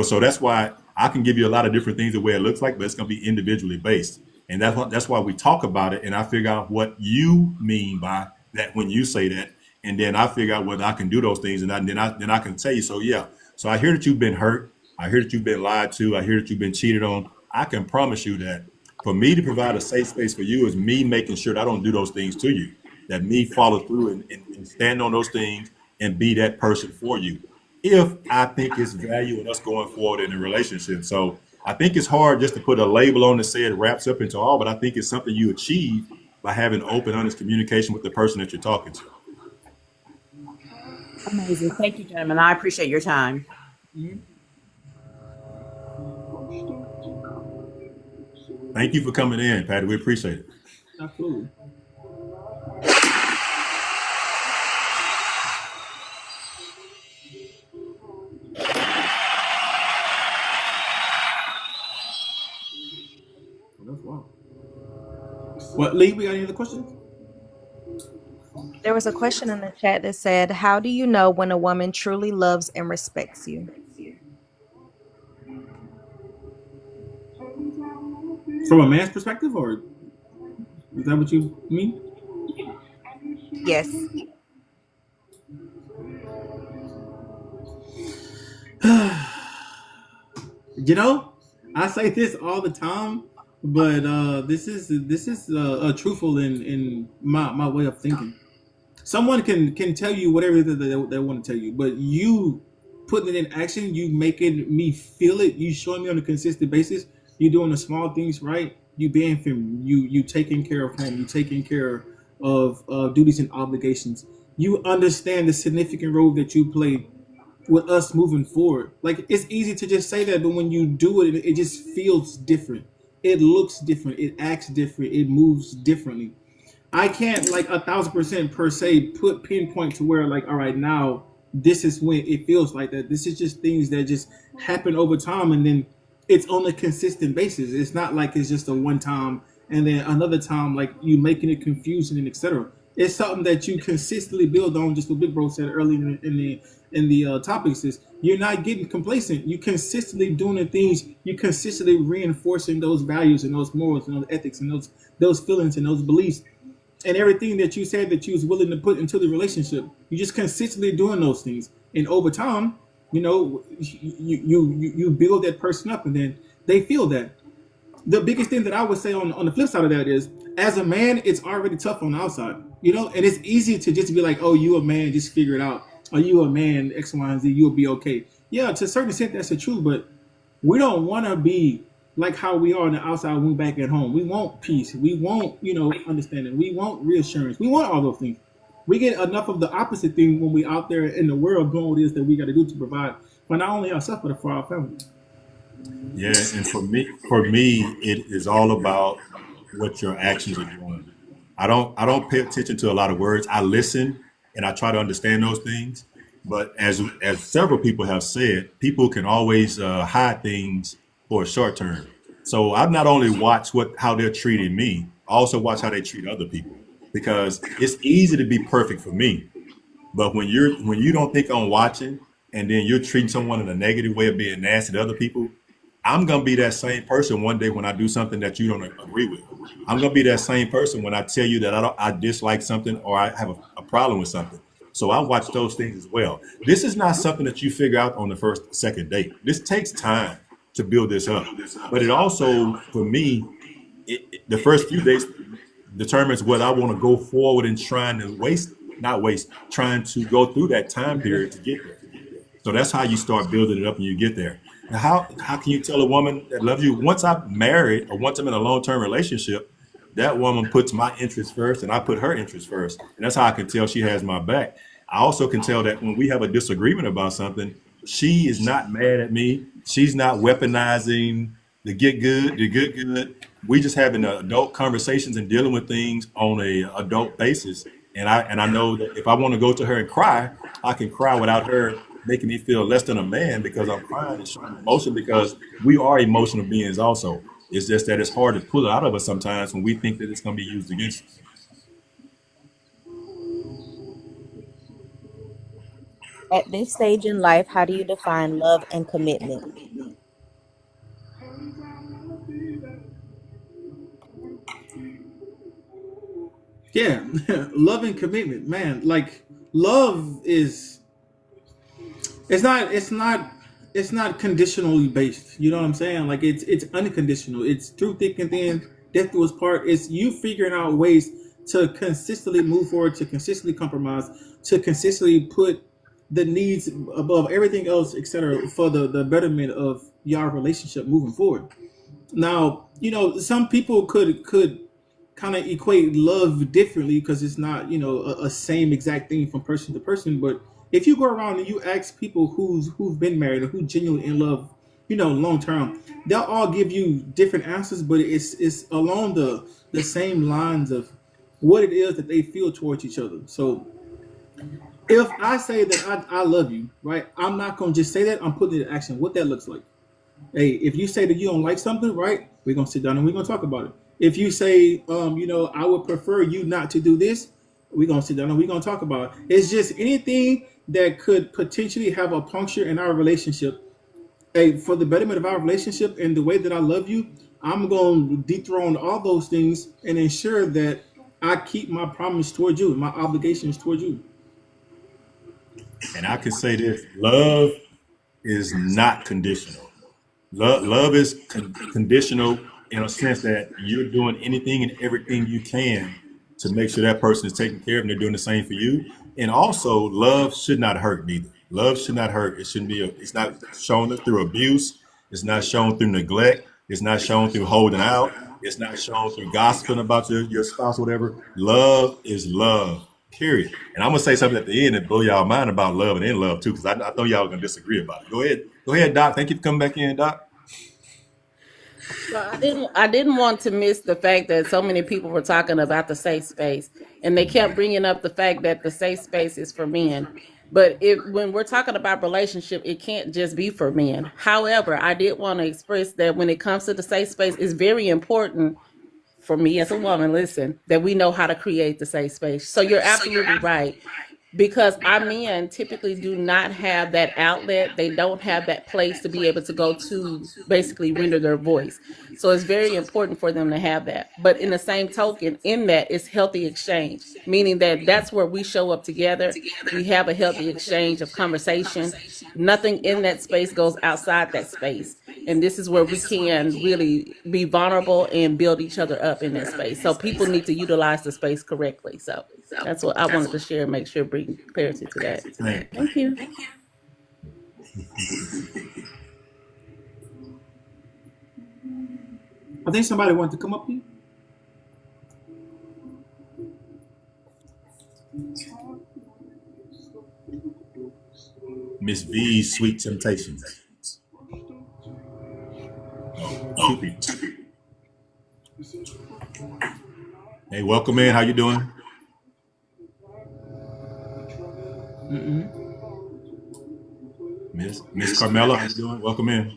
So that's why I can give you a lot of different things the way it looks like, but it's going to be individually based. And that's why we talk about it. And I figure out what you mean by that when you say that. And then I figure out whether I can do those things. And then I can tell you, so yeah. So I hear that you've been hurt. I hear that you've been lied to. I hear that you've been cheated on. I can promise you that for me to provide a safe space for you is me making sure that I don't do those things to you, that me follow through and stand on those things and be that person for you, if I think it's value in us going forward in a relationship. So I think it's hard just to put a label on and say it wraps up into all, but I think it's something you achieve by having open, honest communication with the person that you're talking to. Amazing. Thank you, gentlemen. I appreciate your time. Thank you for coming in, Patty. We appreciate it. Absolutely. That's wild. What, Lee? We got any other questions? There was a question in the chat that said, how do you know when a woman truly loves and respects you? From a man's perspective, or is that what you mean? Yes. I say this all the time, but this is truthful in my way of thinking. Someone can tell you whatever they want to tell you, but you putting it in action, you making me feel it, you showing me on a consistent basis, you doing the small things right, you being firm, you taking care of home, you taking care of duties and obligations. You understand the significant role that you play with us moving forward. Like it's easy to just say that, but when you do it, it just feels different. It looks different. It acts different. It moves differently. I can't like 1,000% per se put pinpoint to where like, all right, now this is when it feels like that. This is just things that just happen over time, and then it's on a consistent basis. It's not like it's just a one time and then another time like you making it confusing and etc. It's something that you consistently build on. Just what Big Bro said earlier in the topics is you're not getting complacent. You consistently doing the things. You consistently reinforcing those values and those morals and those ethics and those feelings and those beliefs and everything that you said that you was willing to put into the relationship. You just consistently doing those things, and over time, you build that person up, and then they feel that. The biggest thing that I would say on the flip side of that is, as a man, it's already tough on the outside, and it's easy to just be like, oh, you a man, just figure it out. Are you a man, X, Y, and Z, you'll be okay. Yeah, to a certain extent, that's the truth, but we don't want to be like how we are on the outside when we're back at home. We want peace. We want, understanding. We want reassurance. We want all those things. We get enough of the opposite thing when we out there in the world doing what it is that we got to do to provide for not only ourselves, but for our family. Yeah, and for me, it is all about what your actions are doing. I don't pay attention to a lot of words. I listen and I try to understand those things. But as several people have said, people can always hide things for a short term. So I've not only watched how they're treating me, I also watch how they treat other people. Because it's easy to be perfect for me, but when you don't think I'm watching, and then you're treating someone in a negative way of being nasty to other people, I'm gonna be that same person one day when I do something that you don't agree with. I'm gonna be that same person when I tell you that I dislike something or I have a problem with something. So I watch those things as well. This is not something that you figure out on the second date. This takes time to build this up. But it also, for me, the first few days determines whether I want to go forward and trying to go through that time period to get there. So that's how you start building it up and you get there. Now, how can you tell a woman that loves you, once I'm married or once I'm in a long-term relationship, that woman puts my interest first and I put her interest first. And that's how I can tell she has my back. I also can tell that when we have a disagreement about something, she is not mad at me. She's not weaponizing the good. We just having adult conversations and dealing with things on a adult basis. And I know that if I want to go to her and cry, I can cry without her making me feel less than a man because I'm crying and showing emotion, because we are emotional beings also. It's just that it's hard to pull it out of us sometimes when we think that it's going to be used against us. At this stage in life, how do you define love and commitment? Yeah, love and commitment, man. Like love is it's not conditionally based. You know what I'm saying? Like it's unconditional. It's through thick and thin, death do us part. It's you figuring out ways to consistently move forward, to consistently compromise, to consistently put the needs above everything else, etc., for the betterment of your relationship moving forward. Now, some people could kind of equate love differently because it's not, a same exact thing from person to person. But if you go around and you ask people who've been married or who genuinely in love, long term, they'll all give you different answers, but it's along the same lines of what it is that they feel towards each other. So if I say that I love you, right, I'm not gonna just say that. I'm putting it in action. What that looks like. Hey, if you say that you don't like something, right, we're gonna sit down and we're gonna talk about it. If you say, I would prefer you not to do this, we're gonna sit down and we're gonna talk about it. It's just anything that could potentially have a puncture in our relationship. Hey, for the betterment of our relationship and the way that I love you, I'm gonna dethrone all those things and ensure that I keep my promise towards you, my obligations towards you. And I can say this: love is not conditional. Love is conditional in a sense that you're doing anything and everything you can to make sure that person is taken care of and they're doing the same for you. And also, love should not hurt neither. Love should not hurt. It shouldn't be. It's not shown through abuse. It's not shown through neglect. It's not shown through holding out. It's not shown through gossiping about your spouse or whatever. Love is love. Period. And I'm gonna say something at the end that blow y'all mind about love and in love too, because I know y'all are gonna disagree about it. Go ahead, Doc. Thank you for coming back in, Doc. So I didn't want to miss the fact that so many people were talking about the safe space, and they kept bringing up the fact that the safe space is for men. But when we're talking about relationship, it can't just be for men. However, I did want to express that when it comes to the safe space, it's very important for me as a woman, listen, that we know how to create the safe space. So you're absolutely right. Because our men typically do not have that outlet. They don't have that place to be able to go to basically render their voice. So it's very important for them to have that. But in the same token, in that is healthy exchange, meaning that that's where we show up together. We have a healthy exchange of conversation. Nothing in that space goes outside that space. And this is where we can really be vulnerable and build each other up in that space. So people need to utilize the space correctly. So that's what I wanted to share and make sure bring clarity to that. Thank you. I think somebody wanted to come up here. Miss V's Sweet Temptations. Oh. Hey, welcome in. How you doing? Miss Carmela, how you doing? Welcome in.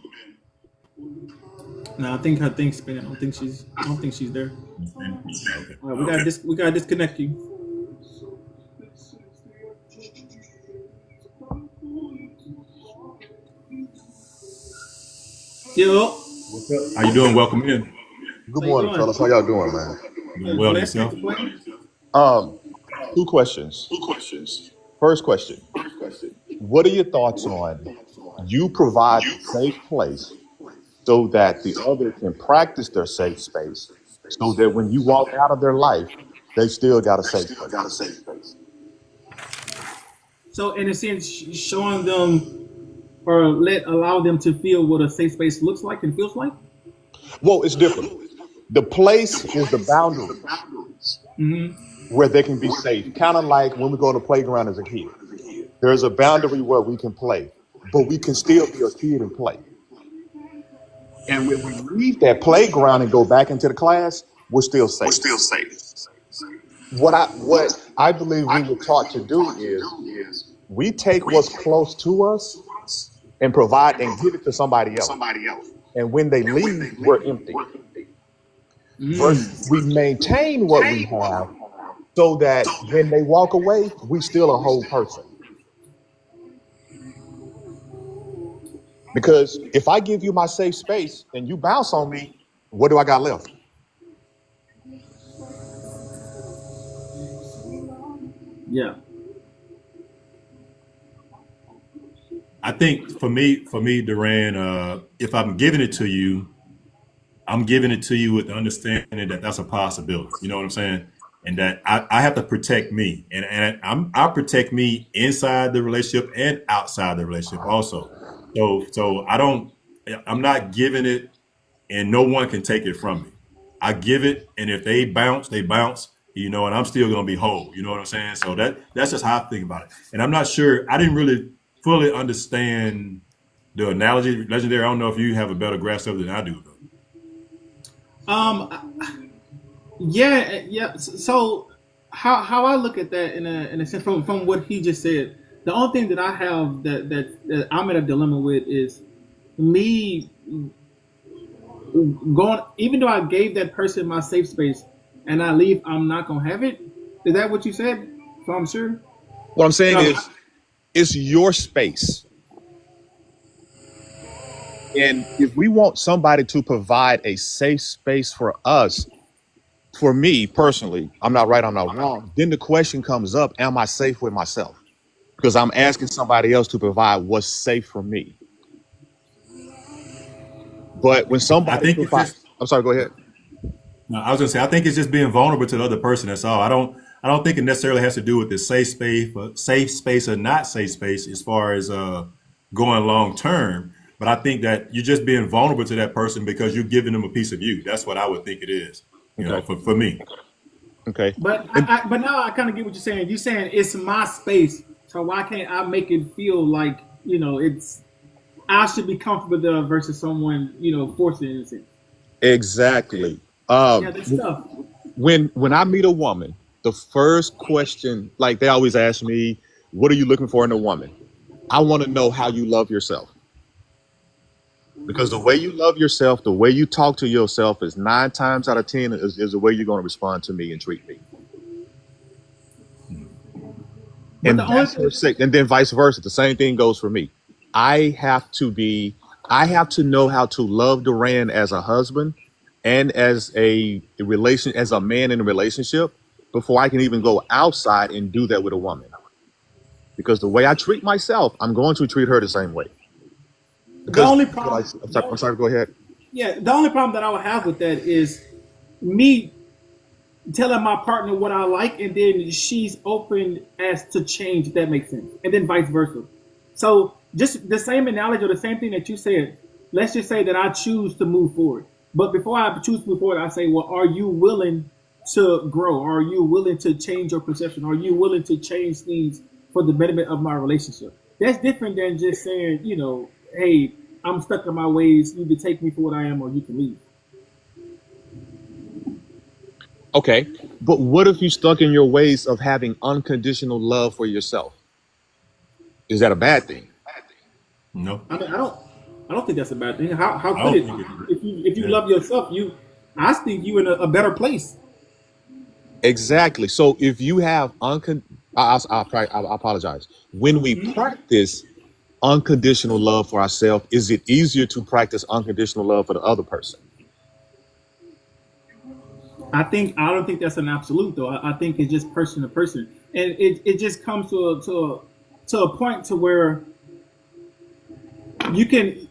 No, I think her thing's spinning. I don't think she's there. Okay. All right, we gotta disconnect you. Yo, What's up? How you doing? Welcome in. Good how you morning, doing? fellas. How y'all doing, man? Doing well yourself? Two questions. First question. What are your thoughts on you provide a safe place so that the other can practice their safe space so that when you walk out of their life, they still got a safe place? So in a sense, showing them or allow them to feel what a safe space looks like and feels like. Well, it's different. The place is the boundary where they can be safe. Kind of like when we go to the playground as a kid. There's a boundary where we can play, but we can still be a kid and play. And when we leave that playground and go back into the class, we're still safe. What I believe we were taught to do is we take what's close to us and provide and give it to somebody else. And when they leave, we're empty. Versus we maintain what we have so that when they walk away, we still a whole person. Because if I give you my safe space and you bounce on me, what do I got left? Yeah. I think for me, Duran, if I'm giving it to you, I'm giving it to you with the understanding that that's a possibility. You know what I'm saying? And that I have to protect me, and I protect me inside the relationship and outside the relationship also. So I'm not giving it, and no one can take it from me. I give it, and if they bounce, they bounce. You know, and I'm still gonna be whole. You know what I'm saying? So that's just how I think about it. And I'm not sure. I didn't really fully understand the analogy, Legendary. I don't know if you have a better grasp of it than I do. Yeah. So how I look at that in a sense from what he just said, the only thing that I have that I'm in a dilemma with is me going, even though I gave that person my safe space and I leave, I'm not gonna have it. Is that what you said? So I'm sure. What I'm saying is, it's your space. And if we want somebody to provide a safe space for us, for me personally, I'm not right, I'm not wrong, then the question comes up, am I safe with myself? Because I'm asking somebody else to provide what's safe for me. But when somebody provides, I'm sorry, go ahead. No, I was gonna say I think it's just being vulnerable to the other person. That's all. I don't think it necessarily has to do with the safe space or not safe space as far as going long term. But I think that you're just being vulnerable to that person because you're giving them a piece of you. That's what I would think it is. Okay. For me. Okay. But And but now I kind of get what you're saying. You're saying it's my space, so why can't I make it feel like it's I should be comfortable there versus someone forcing it in a sense. exactly. Yeah, that's tough. When I meet a woman, the first question, like they always ask me, what are you looking for in a woman? I want to know how you love yourself. Because the way you love yourself, the way you talk to yourself is 9 times out of 10 is the way you're going to respond to me and treat me. But the And only that's her sick. And then vice versa. The same thing goes for me. I have to be, I have to know how to love Duran as a husband and as as a man in a relationship before I can even go outside and do that with a woman. Because the way I treat myself, I'm going to treat her the same way. the Because only like, problem I'm sorry, go ahead. yeah, the only problem that I would have with that is me telling my partner what I like, and then she's open as to change, if that makes sense, and then vice versa. So just the same analogy or the same thing that you said. Let's just say that I choose to move forward, but before I choose to move forward, I say, well, are you willing to grow? Are you willing to change your perception? Are you willing to change things for the betterment of my relationship? That's different than just saying, hey, I'm stuck in my ways. You can take me for what I am, or you can leave. Okay. But what if you stuck in your ways of having unconditional love for yourself? Is that a bad thing? No, I mean, I don't think that's a bad thing. How I could don't it? think it. If you Yeah. love yourself, I think you in a better place. Exactly. So if you have I apologize. When we practice unconditional love for ourselves, is it easier to practice unconditional love for the other person? I don't think that's an absolute though. I think it's just person to person, and it just comes to a point to where you can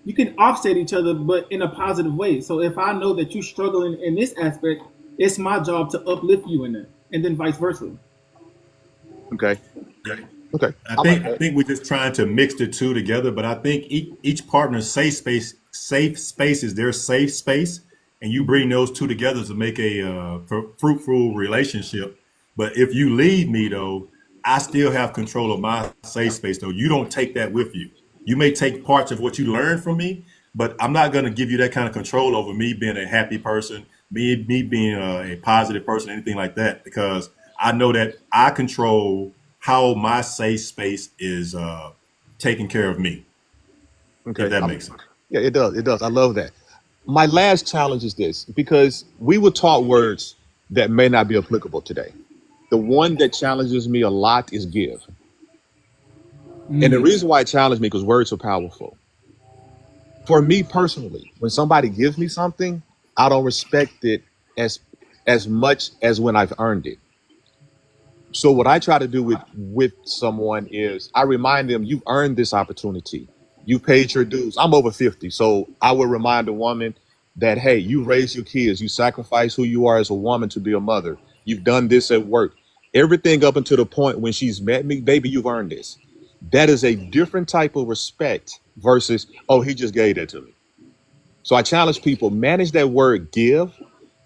you can offset each other, but in a positive way. So if I know that you're struggling in this aspect, it's my job to uplift you in that, and then vice versa. Okay. Okay. Okay. I I like think I that. think we're just trying to mix the two together, but I think each partner's safe space is their safe space, and you bring those two together to make a fruitful relationship. But if you leave me though, I still have control of my safe space though. You don't take that with you. You may take parts of what you learned from me, but I'm not going to give you that kind of control over me being a happy person, me being a positive person, anything like that, because I know that I control how my safe space is taking care of me, if Okay. that makes sense. Yeah, it does. It does. I love that. My last challenge is this because we were taught words that may not be applicable today. The one that challenges me a lot is give. And the reason why it challenged me because words are powerful. For me personally, when somebody gives me something, I don't respect it as as much as when I've earned it. So what I try to do with someone is I remind them you've earned this opportunity. You paid your dues. I'm over 50, so I would remind a woman that hey, you raised your kids, you sacrificed who you are as a woman to be a mother. You've done this at work. Everything up until the point when she's met me, baby, you've earned this. That is a different type of respect versus, oh, he just gave that to me. So I challenge people, manage that word give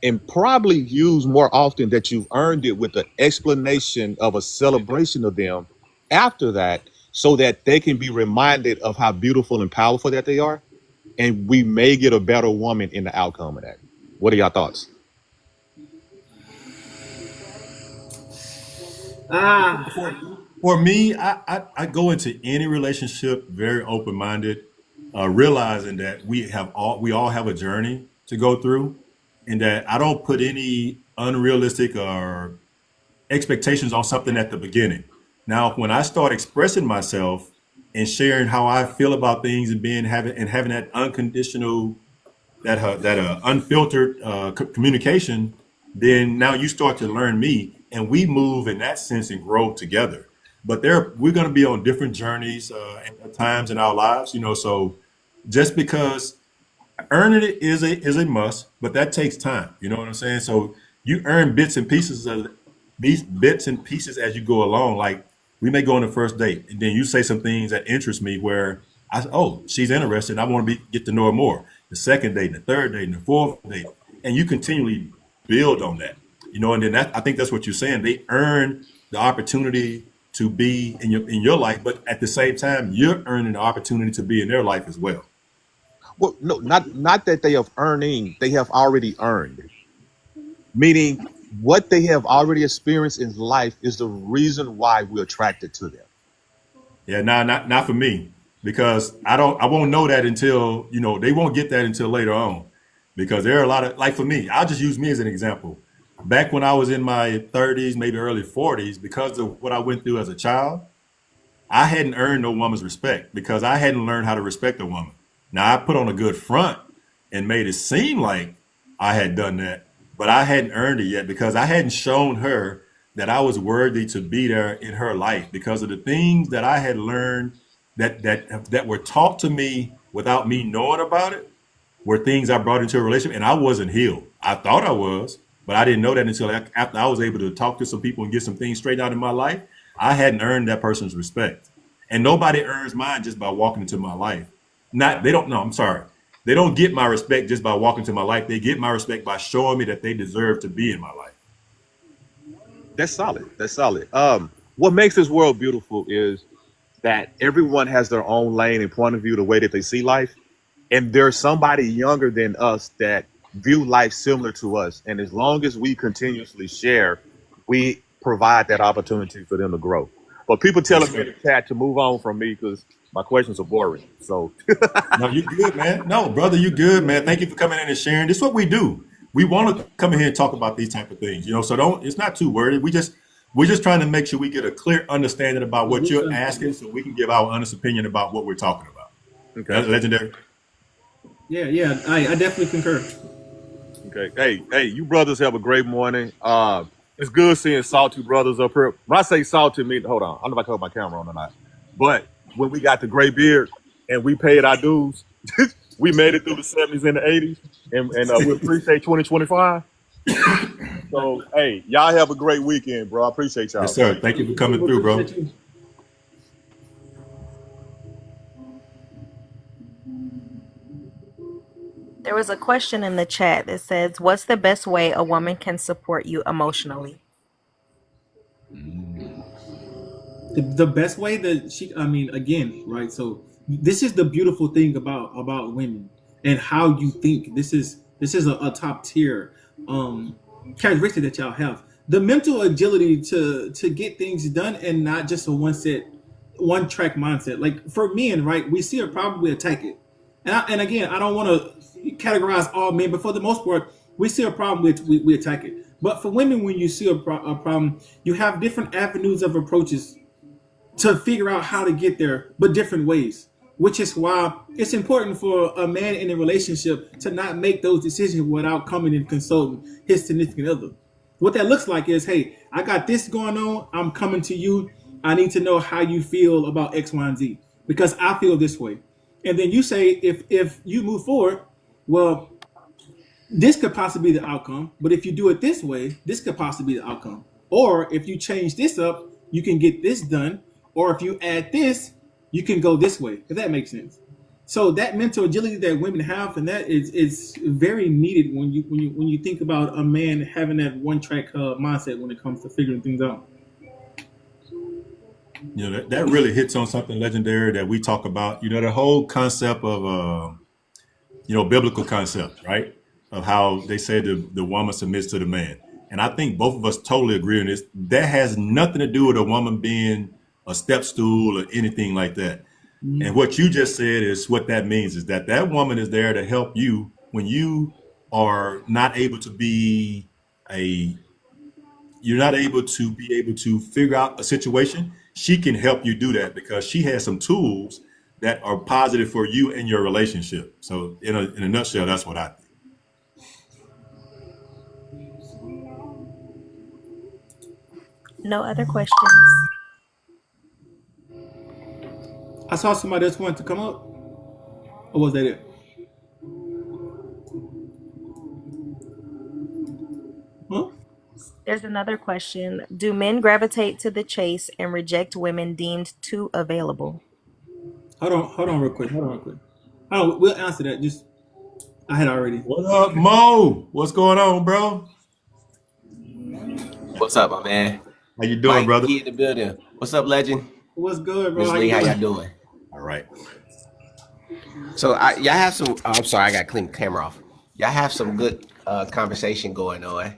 and probably use more often that you've earned it with the explanation of a celebration of them after that so that they can be reminded of how beautiful and powerful that they are. And we may get a better woman in the outcome of that. What are y'all thoughts? Ah, For me, I go into any relationship very open minded, realizing that we all have a journey to go through, and that I don't put any unrealistic or expectations on something at the beginning. Now, when I start expressing myself and sharing how I feel about things and having that unconditional that unfiltered communication, then now you start to learn me, and we move in that sense and grow together. But we're going to be on different journeys at times in our lives, So just because Earning it is a must, but that takes time. You know what I'm saying? So you earn bits and pieces of these bits and pieces as you go along. Like we may go on the first date, and then you say some things that interest me where oh, she's interested, and I want to get to know her more. The second date, and the third date, and the fourth date, and you continually build on that. And then I think that's what you're saying. They earn the opportunity to be in your life, but at the same time, you're earning the opportunity to be in their life as well. Well, no, not that they have earning, they have already earned. Meaning what they have already experienced in life is the reason why we're attracted to them. Yeah, not for me because I won't know that until they won't get that until later on because there are a lot of like for me. I'll just use me as an example. Back when I was in my 30s, maybe early 40s, because of what I went through as a child, I hadn't earned no woman's respect because I hadn't learned how to respect a woman. Now I put on a good front and made it seem like I had done that, but I hadn't earned it yet because I hadn't shown her that I was worthy to be there in her life because of the things that I had learned that were taught to me without me knowing about it were things I brought into a relationship and I wasn't healed. I thought I was, but I didn't know that until after I was able to talk to some people and get some things straightened out in my life. I hadn't earned that person's respect. And nobody earns mine just by walking into my life. I'm sorry. They don't get my respect just by walking into my life. They get my respect by showing me that they deserve to be in my life. That's solid. That's solid. What makes this world beautiful is that everyone has their own lane and point of view, the way that they see life. And there's somebody younger than us that view life similar to us. And as long as we continuously share, we provide that opportunity for them to grow. But people telling me in the chat to move on from me because my questions are boring. So No, you good, man. No, brother, you good, man. Thank you for coming in and sharing. This is what we do. We want to come in here and talk about these type of things, so it's not too wordy. We're just trying to make sure we get a clear understanding about what you're asking so we can give our honest opinion about what we're talking about. okay. That's legendary. Yeah, I definitely concur. Okay. Hey, you brothers have a great morning. It's good seeing salty brothers up here. When I say salty, hold on. I don't know if I can hold my camera on or not. But when we got the gray beard and we paid our dues, we made it through the 70s and the 80s, and we appreciate 2025. So, hey, y'all have a great weekend, bro. I appreciate y'all. Yes, sir. Thank you for coming through, bro. There was a question in the chat that says, "What's the best way a woman can support you emotionally?" The best way that again, right? So this is the beautiful thing about women and how you think. This is a top tier characteristic that y'all have. The mental agility to get things done and not just a one track mindset. Like for men, right? We see a problem, we attack it. And again, I don't want to categorize all men, but for the most part, we see a problem, we attack it. But for women, when you see a problem, you have different avenues of approaches to figure out how to get there, but different ways. Which is why it's important for a man in a relationship to not make those decisions without coming and consulting his significant other. What that looks like is, hey, I got this going on. I'm coming to you. I need to know how you feel about X, Y, and Z because I feel this way. And then you say, if you move forward, well, this could possibly be the outcome. But if you do it this way, this could possibly be the outcome. Or if you change this up, you can get this done. Or if you add this, you can go this way. If that makes sense. So that mental agility that women have, and that is very needed when you think about a man having that one track mindset when it comes to figuring things out. That really hits on something legendary that we talk about. The whole concept of biblical concept, right? Of how they say the woman submits to the man. And I think both of us totally agree on this. That has nothing to do with a woman being a step stool or anything like that. And what you just said is what that means is that woman is there to help you when you are not able to be you're not able to figure out a situation. She can help you do that because she has some tools that are positive for you and your relationship. So in a nutshell, that's what I think. No other questions. I saw somebody else wanted to come up. Or was that it? There's another question. Do men gravitate to the chase and reject women deemed too available? Hold on, real quick. Hold on, real quick. We'll answer that. Just I had already. What up, Mo? What's going on, bro? What's up, my man? How you doing, Mike brother? Key in the building. What's up, legend? What's good, bro? Miss How Lee, you how doing? y'all doing? All right. So y'all have some. Oh, I'm sorry, I got to clean the camera off. Y'all have some good conversation going on,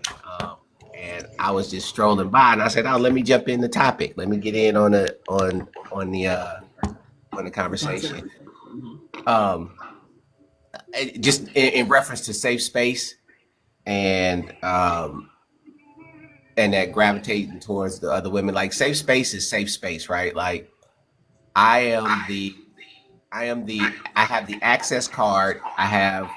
and I was just strolling by, and I said, "Oh, let me jump in the topic. Let me get in on the conversation." Just in reference to safe space and that gravitating towards the other women, like safe space is safe space, right? Like I have the access card. I have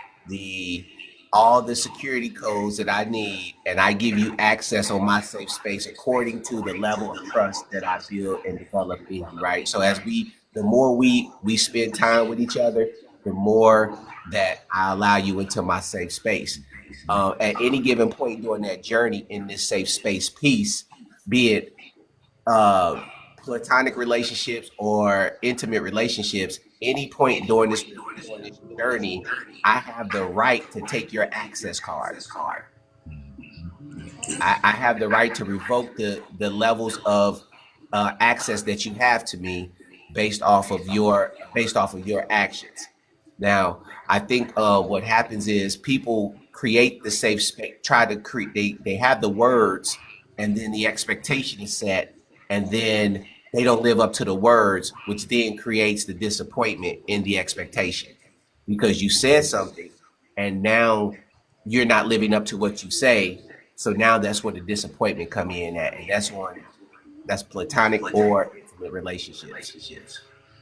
all the security codes that I need, and I give you access on my safe space according to the level of trust that I feel and develop in you, right? So the more we spend time with each other, the more that I allow you into my safe space. At any given point during that journey in this safe space piece, be it platonic relationships or intimate relationships, any point during this journey, I have the right to take your access card. I have the right to revoke the levels of access that you have to me based off of your actions. Now, I think what happens is people create the safe space, try to create. They have the words, and then the expectation is set, and then they don't live up to the words, which then creates the disappointment in the expectation because you said something, and now you're not living up to what you say. So now that's where the disappointment come in at, and that's platonic or intimate relationships.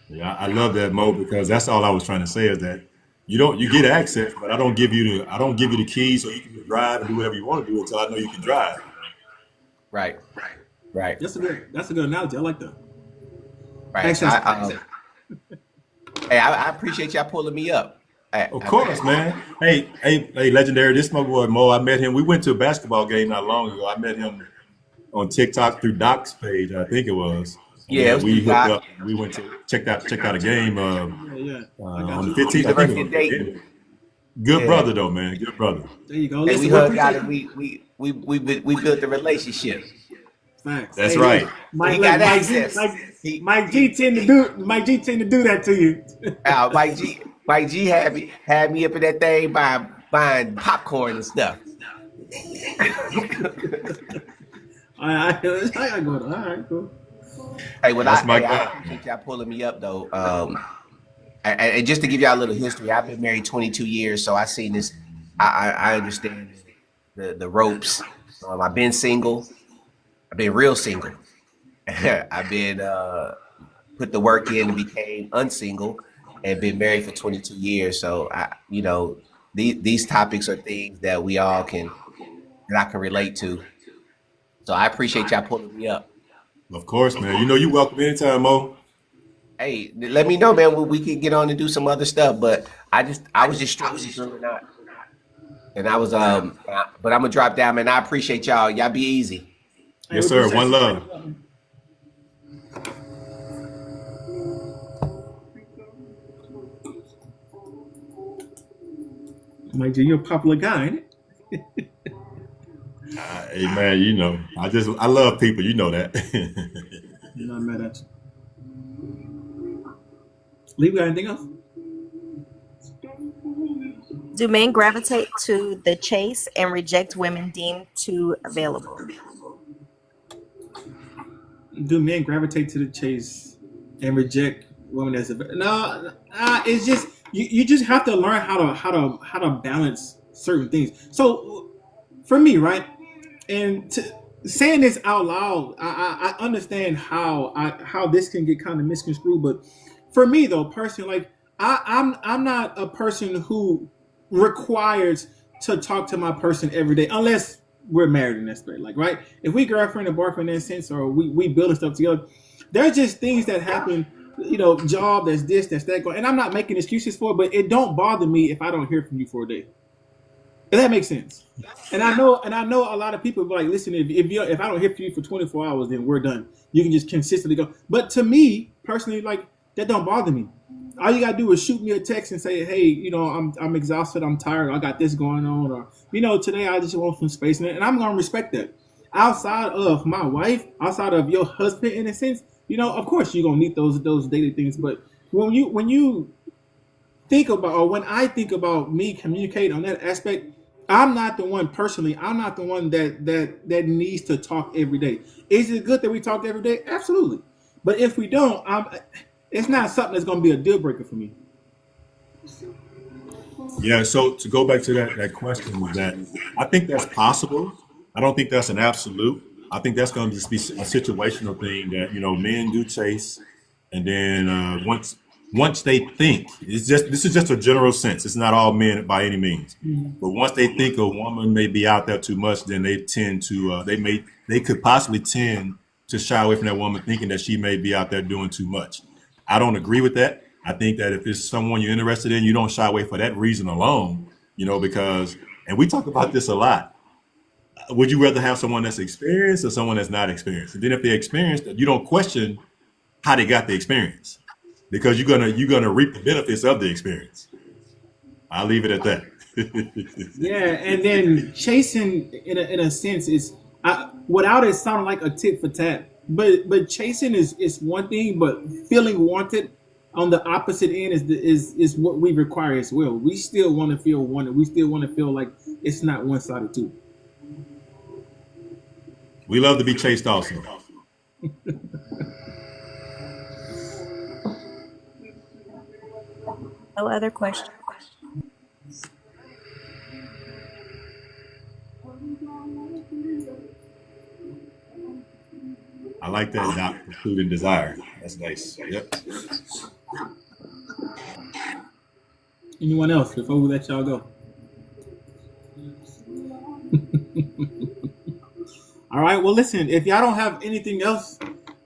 Yeah, I love that, Mo, because that's all I was trying to say is that you get access, but I don't give you the keys so you can drive and do whatever you want to do until I know you can drive. Right. That's a good analogy. I like that. Right. Thanks, I appreciate y'all pulling me up. Of course, man. Hey, legendary. This is my boy Mo. I met him. We went to a basketball game not long ago. I met him on TikTok through Doc's page, I think it was. Yeah, we hooked Doc. up. We went to checked out a game Yeah. I got on you. the 15th. I think it was. Dayton. Good Yeah. brother though, man. Good brother. There you go. Hey, Listen, we we hugged out appreciate and we built the relationship. facts. That's Hey, right. Mike, He got Mike G, access. Mike G tend to do that to you. Mike G had me up in that thing buying popcorn and stuff. I gotta go. All right, cool. Hey, That's my I guy. appreciate y'all pulling me up though. And just to give y'all a little history, I've been married 22 years, so I've seen this. I understand the ropes. I've been single. I've been real single. I've been put the work in and became unsingle, and been married for 22 years. So these topics are things that I can relate to. So I appreciate y'all pulling me up. Of course, man. You're welcome anytime, Mo. Hey, let me know, man, when we can get on and do some other stuff. But I was just struggling out, and I was but I'm gonna drop down, man. I appreciate y'all. Y'all be easy. Yes, sir. One love. Mike G, you're a popular guy, ain't it? Hey, man. I love people. You know that. I'm not mad at you. Lee, we got anything else? Do men gravitate to the chase and reject women deemed too available? Do men gravitate to the chase and reject women that's no? It's just you just have to learn how to balance certain things. So for me, right, and saying this out loud, I understand how this can get kind of misconstrued, but for me though, personally, like I'm not a person who requires to talk to my person every day unless we're married in that space. Like, right, if we girlfriend and boyfriend in that sense, or we building stuff together, there's just things that happen, job that's this, that's that going, and I'm not making excuses for it, but it don't bother me if I don't hear from you for a day. If that makes sense. And I know a lot of people be like, listen, if I don't hear from you for 24 hours, then we're done. You can just consistently go. But to me personally, like that don't bother me. All you gotta do is shoot me a text and say, hey, I'm exhausted, I'm tired, I got this going on, or today I just want some space, and I'm gonna respect that. Outside of my wife, outside of your husband, in a sense, of course you're gonna need those daily things. But when you think about, or when I think about me communicating on that aspect, I'm not the one personally. I'm not the one that needs to talk every day. Is it good that we talk every day? Absolutely. But if we don't, it's not something that's going to be a deal breaker for me. Yeah, so to go back to that question was that I think that's possible. I don't think that's an absolute. I think that's going to just be a situational thing that, men do chase. And then once they think, this is just a general sense. It's not all men by any means. But once they think a woman may be out there too much, then they tend to, they could possibly tend to shy away from that woman thinking that she may be out there doing too much. I don't agree with that. I think that if it's someone you're interested in, you don't shy away for that reason alone, because, and we talk about this a lot. Would you rather have someone that's experienced or someone that's not experienced? And then if they're experienced, you don't question how they got the experience, because you're gonna reap the benefits of the experience. I'll leave it at that. Yeah, and then chasing, in a sense, is without it sounding like a tit for tat. But chasing is one thing, but feeling wanted on the opposite end is what we require as well. We still want to feel wanted. We still want to feel like it's not one-sided too. We love to be chased also. No other questions? I like that, Doc, pursuit and desire. That's nice. Yep. Anyone else before we let y'all go? All right. Well, listen. If y'all don't have anything else,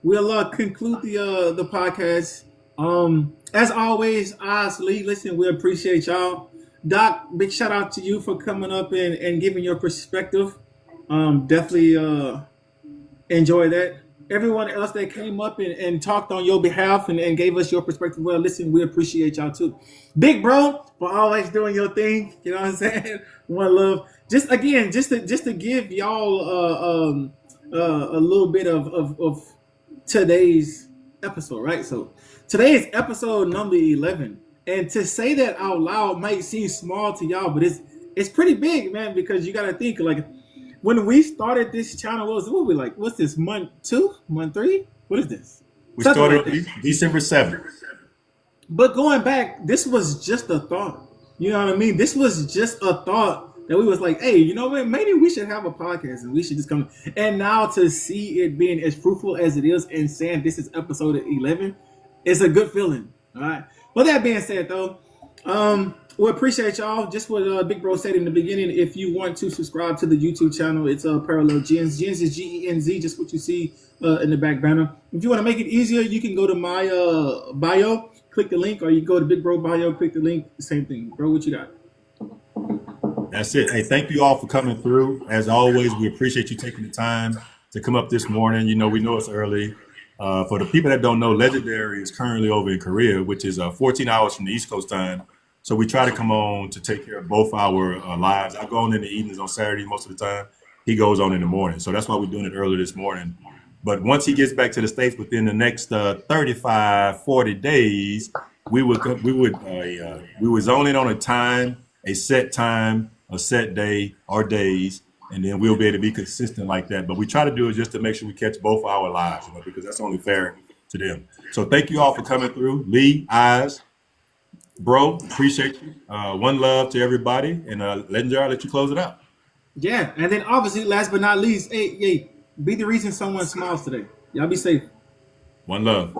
we'll conclude the podcast. As always, Lee, listen, we appreciate y'all. Doc, big shout out to you for coming up and giving your perspective. Definitely enjoy that. Everyone else that came up and talked on your behalf and gave us your perspective, well, listen, we appreciate y'all too. Big bro, for always doing your thing. You know what I'm saying? One love. Just to give y'all a little bit of today's episode, right? So today is episode number 11, and to say that out loud might seem small to y'all, but it's pretty big, man, because you got to think, like, when we started this channel, what we like? What's this, month 2, month 3? What is this? We started like December 7th. But going back, this was just a thought. You know what I mean? This was just a thought that we was like, hey, you know what? Maybe we should have a podcast and we should just come. And now to see it being as fruitful as it is and saying this is episode 11, it's a good feeling. All right. With that being said, though, we appreciate y'all. Just what Big Bro said in the beginning, if you want to subscribe to the YouTube channel, it's Parallel Gens. Gens is GENZ, just what you see in the back banner. If you want to make it easier, you can go to my bio, click the link, or you go to Big Bro bio, click the link, same thing. Bro, what you got? That's it. Hey, thank you all for coming through. As always, we appreciate you taking the time to come up this morning. We know it's early. For the people that don't know, Legendary is currently over in Korea, which is 14 hours from the East Coast time. So we try to come on to take care of both our lives. I go on in the evenings on Saturday most of the time. He goes on in the morning. So that's why we're doing it early this morning. But once he gets back to the States within the next 35, 40 days, we would zone in on a time, a set day or days, and then we'll be able to be consistent like that. But we try to do it just to make sure we catch both our lives, because that's only fair to them. So thank you all for coming through. Lee, Eyes, bro, appreciate you. One love to everybody, and Legendary, I'll let you close it out. Yeah, and then obviously, last but not least, hey, be the reason someone smiles today. Y'all be safe. One love.